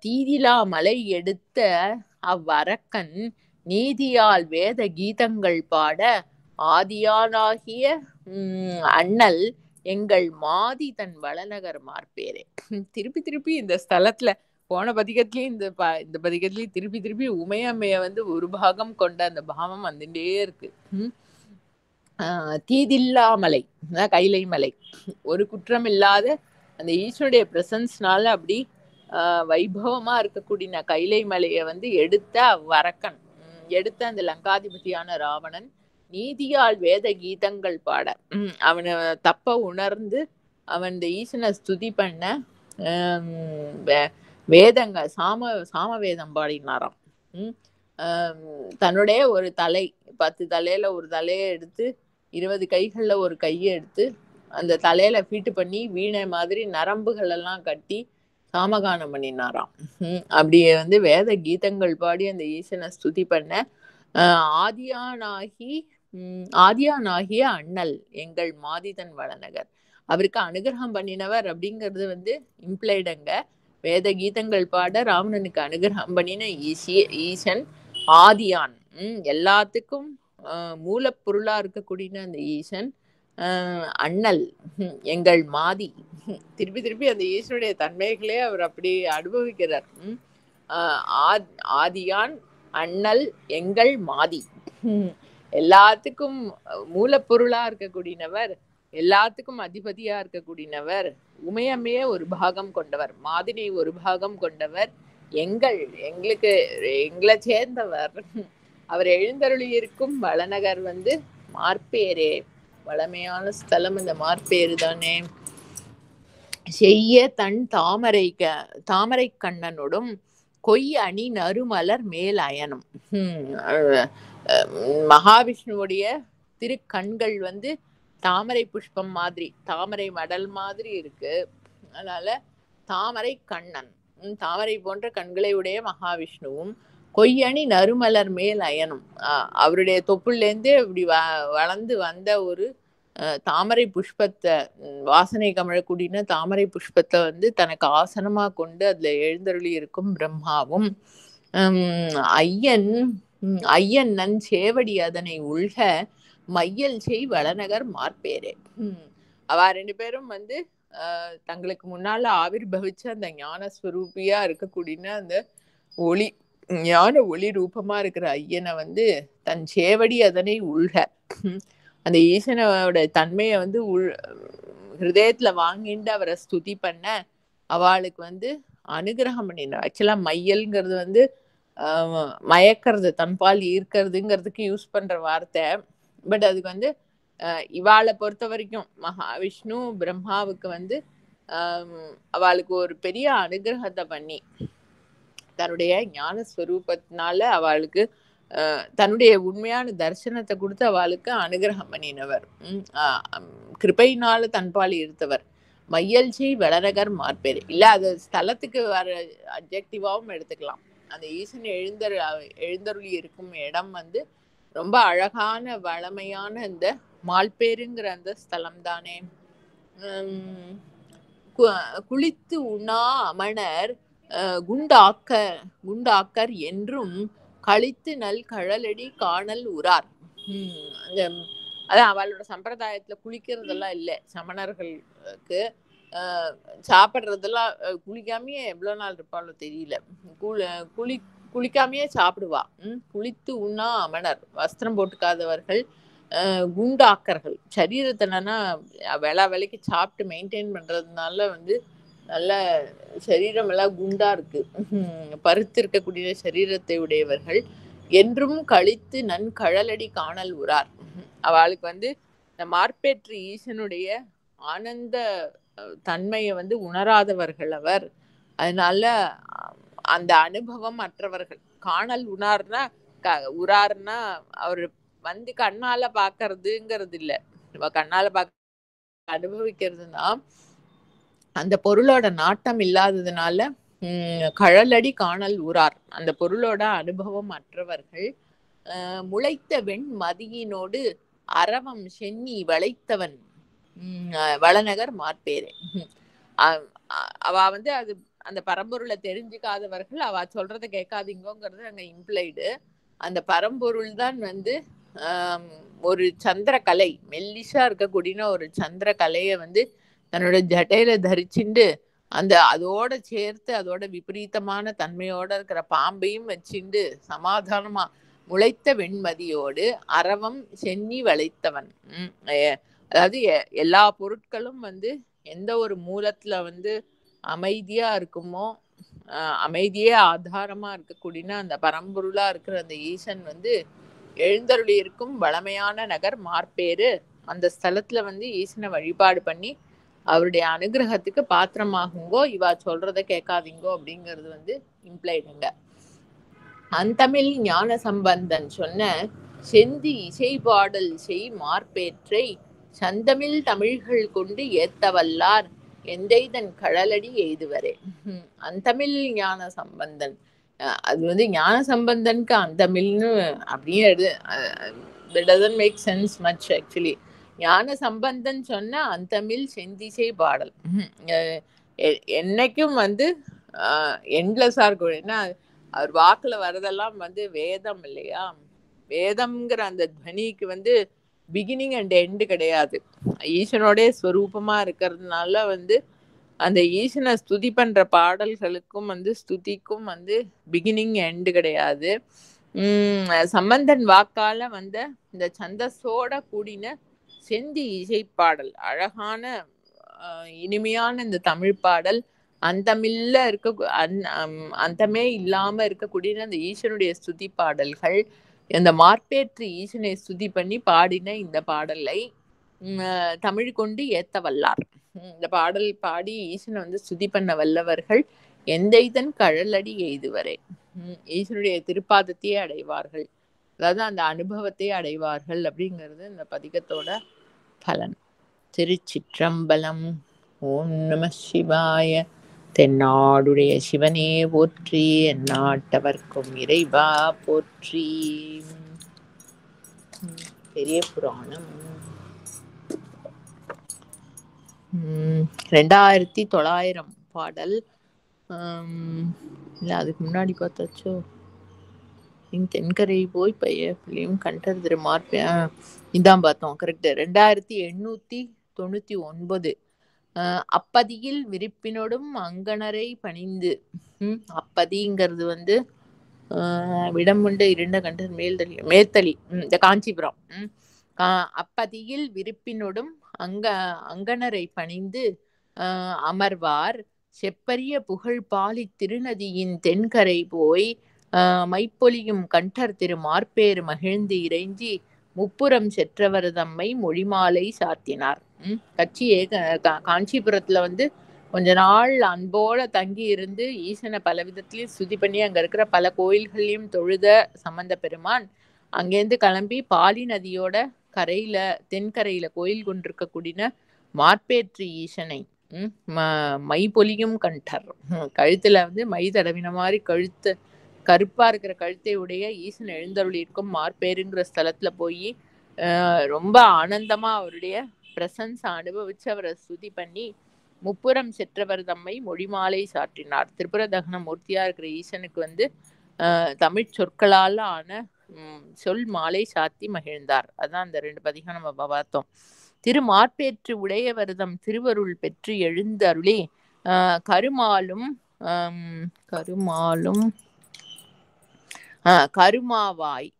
தீதிலா மலை எடுத்த அவ்வரக்கன் நீதியால் வேத கீதங்கள் பாட ஆதியானாகிய அண்ணல் எங்கள் மாதி தன் வளநகர் மார்பேரே. திருப்பி திருப்பி இந்த ஸ்தலத்துல போன பதிகத்திலயும் இந்த பதிகத்திலயும் திருப்பி திருப்பி உமையம்மைய வந்து ஒரு பாகம் கொண்ட அந்த பாவம் வந்துட்டே இருக்கு. தீதில்லாமலை, கைலை மலை, ஒரு குற்றம் இல்லாத அந்த ஈஸ்வனுடைய பிரசன்ஸ்னால அப்படி வைபவமா இருக்கக்கூடிய கைலை மலையை வந்து எடுத்த வரக்கன், எடுத்த அந்த லங்காதிபதியான ராவணன் நீதியால் வேத கீதங்கள் பாட, அவனை தப்ப உணர்ந்து அவன் இந்த ஈசனை ஸ்துதி பண்ண வேதங்கள் சாம வேதம் பாடினாராம். தன்னுடைய ஒரு தலை, 10 தலையில ஒரு தலையை எடுத்து 20 கைகள்ல ஒரு கையை எடுத்து அந்த தலையில ஃபீட்டு பண்ணி வீணை மாதிரி நரம்புகள் எல்லாம் கட்டி சாமகானம் பண்ணினாராம். அப்படியே வந்து வேத கீதங்கள் பாடி அந்த ஈசனை ஸ்துதி பண்ண ஆதியானாகிய அண்ணல் எங்கள் மாதிதன் வளநகர், அவருக்கு அனுகிரகம் பண்ணினவர் அப்படிங்கிறது வந்து இம்ப்ளைடுங்க. வேத கீதங்கள் பாட ராவணனுக்கு அனுகிரகம் பண்ணின ஈசன் ஆதியான், எல்லாத்துக்கும் மூலப்பொருளா இருக்கக்கூடிய அந்த ஈசன் அண்ணல் எங்கள் மாதி. திருப்பி திருப்பி அந்த ஈஸ்வனுடைய தன்மைகளே அவர் அப்படி அனுபவிக்கிறார். ஆதியான் அண்ணல் எங்கள் மாதி, எல்லாத்துக்கும் மூலப்பொருளா இருக்கக்கூடியவர், எல்லாத்துக்கும் அதிபதியா இருக்கக்கூடியவர், உமையம்மையே ஒரு பாகம் கொண்டவர், மாதினை ஒரு பாகம் கொண்டவர், எங்களை சேர்ந்தவர், அவர் எழுந்தருளி இருக்கும் வளநகர் வந்து மார்பேரே. வளமையான ஸ்தலம் இந்த மார்பேரு தானே. செய்ய தன் தாமரை கண்ணனோடும் கொய் அணி நறுமலர் மேல் அயனும். மகாவிஷ்ணுவுடைய திருக்கண்கள் வந்து தாமரை புஷ்பம் மாதிரி, தாமரை மடல் மாதிரி இருக்கு. அதனால தாமரை கண்ணன், தாமரை போன்ற கண்களை உடைய மகாவிஷ்ணுவும் கொய்யணி நறுமலர் மேல் அயனும், அவருடைய தொப்புலேருந்தே இப்படி வளர்ந்து வந்த ஒரு தாமரை புஷ்பத்தை, வாசனை கமழக்கூடிய தாமரை புஷ்பத்தை வந்து தனக்கு ஆசனமா கொண்டு அதுல எழுந்தருளி இருக்கும் பிரம்மாவும், ஐயன் நன் சேவடி அதனை உள்க மையல் செய் வளநகர் மார்பேரே. அவ 2 பேரும் வந்து தங்களுக்கு முன்னால ஆவிர்பவிச்ச அந்த ஞான ஸ்வரூபியா இருக்கக்கூடிய அந்த ஒளி ஞான ஒளி ரூபமா இருக்கிற ஐயனை வந்து தன் சேவடி அதனை உள்க. அந்த ஈசனோட தன்மையை வந்து ஹிருதயத்துல வாங்கிட்டு அவரை ஸ்துதி பண்ண அவளுக்கு வந்து அனுகிரகம் பண்ணிடணும். ஆக்சுவலா மையல்ங்கிறது வந்து மயக்கிறது, தன்பால் ஈர்க்கிறதுங்கிறதுக்கு யூஸ் பண்ற வார்த்தை. பட் அதுக்கு வந்து இவாளை பொறுத்த வரைக்கும் மகாவிஷ்ணு பிரம்மாவுக்கு வந்து அவளுக்கு ஒரு பெரிய அனுகிரகத்தை பண்ணி தன்னுடைய ஞான ஸ்வரூபத்தினால அவளுக்கு தன்னுடைய உண்மையான தரிசனத்தை கொடுத்து அவளுக்கு அனுகிரகம் பண்ணினவர். கிருபையினால தன்பால் ஈர்த்தவர். மையல்ச்சி வளநகர் மார்பேர் இல்ல, அது ஸ்தலத்துக்கு வர அப்ஜெக்டிவாவும் எடுத்துக்கலாம். அந்த ஈசன் எழுந்தருளி இருக்கும் இடம் வந்து ரொம்ப அழகான வளமையான இந்த மால்பேருங்கிற அந்த ஸ்தலம் தானே. குளித்து உண்ணா அமணர் குண்டாக்கர் என்றும் கழித்து நல் கழலடி காணல் உறார். அதான் அவளோட சம்பிரதாயத்துல குளிக்கிறதெல்லாம் இல்லை. சமணர்களுக்கு சாப்பிட்றதெல்லாம் குளிக்காமையே எவ்வளவு நாள் இருப்பாளோ தெரியல. குளிக்காமையே சாப்பிடுவா. குளித்து உண்ணா அமணர், வஸ்திரம் போட்டுக்காதவர்கள், குண்டாக்கர்கள், சரீரத்தினா விலைக்கு சாப்பிட்டு மெயின்டைன் பண்றதுனால வந்து நல்ல சரீரம் எல்லாம் குண்டா இருக்கு, பருத்து இருக்கக்கூடிய சரீரத்தை உடையவர்கள். என்றும் கழித்து நன் கழலடி காணல் உறார். அவளுக்கு வந்து இந்த மார்பேற்று ஈசனுடைய ஆனந்த தன்மையை வந்து உணராதவர்கள் அவர். அதனால அந்த அனுபவம் மற்றவர்கள் காணல் உறார்னா அவர் வந்து கண்ணால பாக்குறதுங்கிறது இல்லை. கண்ணால அனுபவிக்கிறதுனா அந்த பொருளோட நாட்டம் இல்லாததுனால கழலடி காணல் உறார். அந்த பொருளோட அனுபவம் மற்றவர்கள். முளைத்த வெண் மதியினோடு அரவம் சென்னி வளைத்தவன் வளநகர் மார்பேரே. அவ வந்து அது அந்த பரம்பொருளை தெரிஞ்சுக்காதவர்கள், அவ சொல்றத கேட்காதீங்கிறது அங்க இம்ப்ளைடு. அந்த பரம்பொருள் தான் வந்து ஒரு சந்திரகலை, மெல்லிசா இருக்கக்கூடிய ஒரு சந்திரகலையை வந்து தன்னோட ஜட்டையில தரிச்சுண்டு அதோட சேர்த்து அதோட விபரீதமான தன்மையோட இருக்கிற பாம்பையும் வச்சுண்டு சமாதானமா முளைத்த வெண்மதியோடு அரவம் சென்னி வளைத்தவன். அதாவது எல்லா பொருட்களும் வந்து எந்த ஒரு மூலத்துல வந்து அமைதியா இருக்குமோ, அமைதியே ஆதாரமா இருக்கக்கூடிய அந்த பரம்பொருளா இருக்கிற அந்த ஈசன் வந்து எழுந்தருளி இருக்கும் வளமையான நகர் மார்பேரு. அந்த ஸ்தலத்துல வந்து ஈசனை வழிபாடு பண்ணி அவருடைய அனுகிரகத்துக்கு பாத்திரமாகுங்கோ, இவா சொல்றத கேட்காதீங்கோ அப்படிங்கிறது வந்து இம்ப்ளைடுங்க. அந்தமிழ் ஞான சம்பந்தன் சொன்ன செந்தி இசை பாடல் செய் மார்பேற்றை சந்தமிழ் தமிழ்கள் கொண்டு ஏத்தவல்லார் எந்தைதன் கழலடி எய்துவரே. அந்தமிழ் ஞான சம்பந்தன், அது வந்து ஞான சம்பந்தனுக்கு அந்தமிழ்னு அப்படியே doesn't make sense much actually. ஞான சம்பந்தன் சொன்ன அந்தமிழ் செந்திசை பாடல் என்னைக்கும் வந்து எண்ட்லெஸ்ஸா இருக்கும். ஏன்னா அவர் வாக்குல வர்றதெல்லாம் வந்து வேதம் இல்லையா. வேதம்ங்கிற அந்த துவனிக்கு வந்து பிகினிங் அண்ட் எண்டு கிடையாது. ஈசனோட ஸ்வரூபமா இருக்கிறதுனால வந்து அந்த ஈசனை ஸ்துதி பண்ற பாடல்களுக்கும் வந்து ஸ்துதிக்கும் வந்து பிகினிங் எண்டு கிடையாது. சம்பந்தன் வாக்கால வந்த இந்த சந்தஸோட கூடின செந்தி இசைப்பாடல், அழகான இனிமையான இந்த தமிழ் பாடல், அந்தமே இல்லாம இருக்கக்கூடிய அந்த ஈசனுடைய ஸ்துதி பாடல்கள், இந்த மார்பேற்று ஈசனை ஸ்துதி பண்ணி பாடின இந்த பாடலை தமிழ் கொண்டு ஏத்த வல்லார். இந்த பாடல் பாடி ஈசனை வந்து ஸ்துதி பண்ண வல்லவர்கள் எந்தைதன் கழலடி எய்துவரே, ஈசனுடைய திருப்பாதத்தையே அடைவார்கள். அதாவது அந்த அனுபவத்தை அடைவார்கள் அப்படிங்கிறது இந்த பதிகத்தோட பலன். திருச்சிற்றம்பலம். ஓம் நம சிவாய. தென்னாடுடைய சிவனே போற்றி, எந்நாட்டவர்க்கும் இறைவா போற்றி. பெரிய புராணம் 2900 பாடல். இல்லை அதுக்கு முன்னாடி பார்த்தாச்சோ. தென்கரை போய் பையன் கண்டர் திருமார்பேன் இதான் பார்த்தோம். கரெக்டு. 2899 அப்பதியில் விரிப்பினொடும் அங்கணரை பணிந்து. அப்பதிங்கிறது வந்து விடமுண்ட இருண்ட கண்டர் மேல்தளி இந்த காஞ்சிபுரம். அப்பதியில் விரிப்பினொடும் அங்கணரை பணிந்து அமர்வார் செப்பரிய புகழ் பாலி திருநதியின் தென்கரை போய் மைப்பொலியும் கண்டர் திரு மார்பேறு மகிழ்ந்து இறைஞ்சி முப்புறம் செற்றவர் தம்மை மொழிமாலை சாத்தினார். கட்சியே காஞ்சிபுரத்துல வந்து கொஞ்ச நாள் அன்போட தங்கி இருந்து ஈசனை பல விதத்திலையும் ஸ்துதி பண்ணி அங்க இருக்கிற பல கோயில்களையும் தொழுத சம்பந்த பெருமான் அங்கேருந்து கிளம்பி பாலி நதியோட கரையில தென்கரையில கோயில் கொண்டிருக்கக்கூடிய மார்பேற்று ஈசனை மை பொலியும் கண்டர், கழுத்துல வந்து மை தடவின மாதிரி கழுத்து கருப்பா இருக்கிற கழுத்தை உடைய ஈசன் எழுந்தருளி இருக்கும் மார்பேருங்கிற ஸ்தலத்துல போய் ரொம்ப ஆனந்தமா அவருடைய பிரசன்ஸ் அனுபவிச்சு அவரை ஸ்துதி பண்ணி முப்புறம் செற்றவர் தம்மை மொழிமாலை சாற்றினார். திரிபுர தகன மூர்த்தியா இருக்கிற ஈசனுக்கு வந்து தமிழ் சொற்களால் ஆன சொல் மாலை சாத்தி மகிழ்ந்தார். அதான் அந்த 2 பதிகம் நம்ம பார்த்தோம். திரு மார்பேற்று உடையவர்தம் திருவருள் பெற்று எழுந்தருளி கருமாலும் கருமாவாய்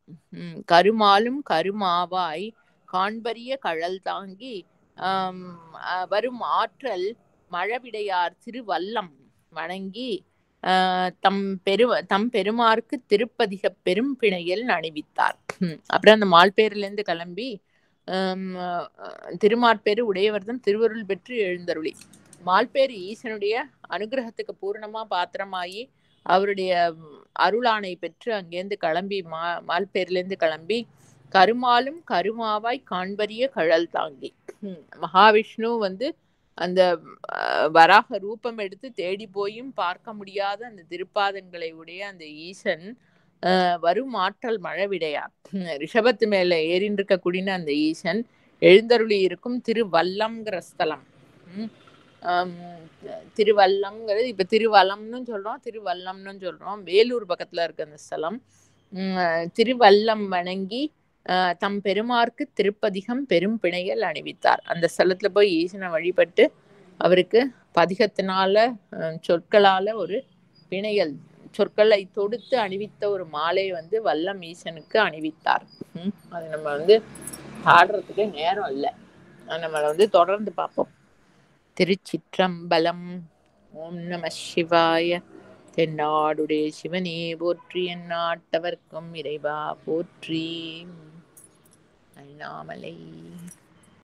கருமாலும் கருமாவாய் காண்பரிய கழல் தாங்கி வரும் ஆற்றல் மழவிடையார் திருவல்லம் வணங்கி தம் பெருமாருக்கு திருப்பதிக பெரும் பிணையல் அணிவித்தார். அப்புறம் அந்த மால்பேரிலிருந்து கிளம்பி திருமார்பேரு உடையவர்தம் திருவருள் பெற்று எழுந்தருளி மால்பேரு ஈசனுடைய அனுகிரகத்துக்கு பூர்ணமா பாத்திரமாயி அவருடைய அருளானை பெற்று அங்கேருந்து கிளம்பி மால்பேர்லேருந்து கிளம்பி கருமாலும் கருமாவாய் காண்பரிய கழல் தாங்கி மகாவிஷ்ணு வந்து அந்த வராக ரூபம் எடுத்து தேடி போயும் பார்க்க முடியாத அந்த திருப்பாதங்களை உடைய அந்த ஈசன் வரும் ஆற்றல் மழவிடையார் ரிஷபத்து மேல ஏறின்னு இருக்கக்கூடிய அந்த ஈசன் எழுந்தருளி இருக்கும் திருவல்லம்ங்கிற ஸ்தலம். திருவல்லம்ங்கிறது இப்ப திருவலம்னு சொல்றோம், திருவல்லம்னு சொல்றோம். வேலூர் பக்கத்துல இருக்கு அந்த ஸ்தலம். திருவல்லம் வணங்கி தம் பெருமாருக்கு திருப்பதிகம் பெரும் பிணையல் அணிவித்தார். அந்த ஸ்தலத்துல போய் ஈசனை வழிபட்டு அவருக்கு பதிகத்தினால சொற்களால ஒரு பிணையல் சொற்களை தொடுத்து அணிவித்த ஒரு மாலை வந்து வல்லம் ஈசனுக்கு அணிவித்தார். அது நம்ம வந்து ஆடுறதுக்கு நேரம் இல்லை, நம்மளை வந்து தொடர்ந்து பார்ப்போம். திருச்சிற்றம்பலம். ஓம் நம சிவாய. தென்னாடுடைய சிவனே போற்றி, எந்நாட்டவர்க்கும் இறைவா போற்றி. அண்ணாமலை.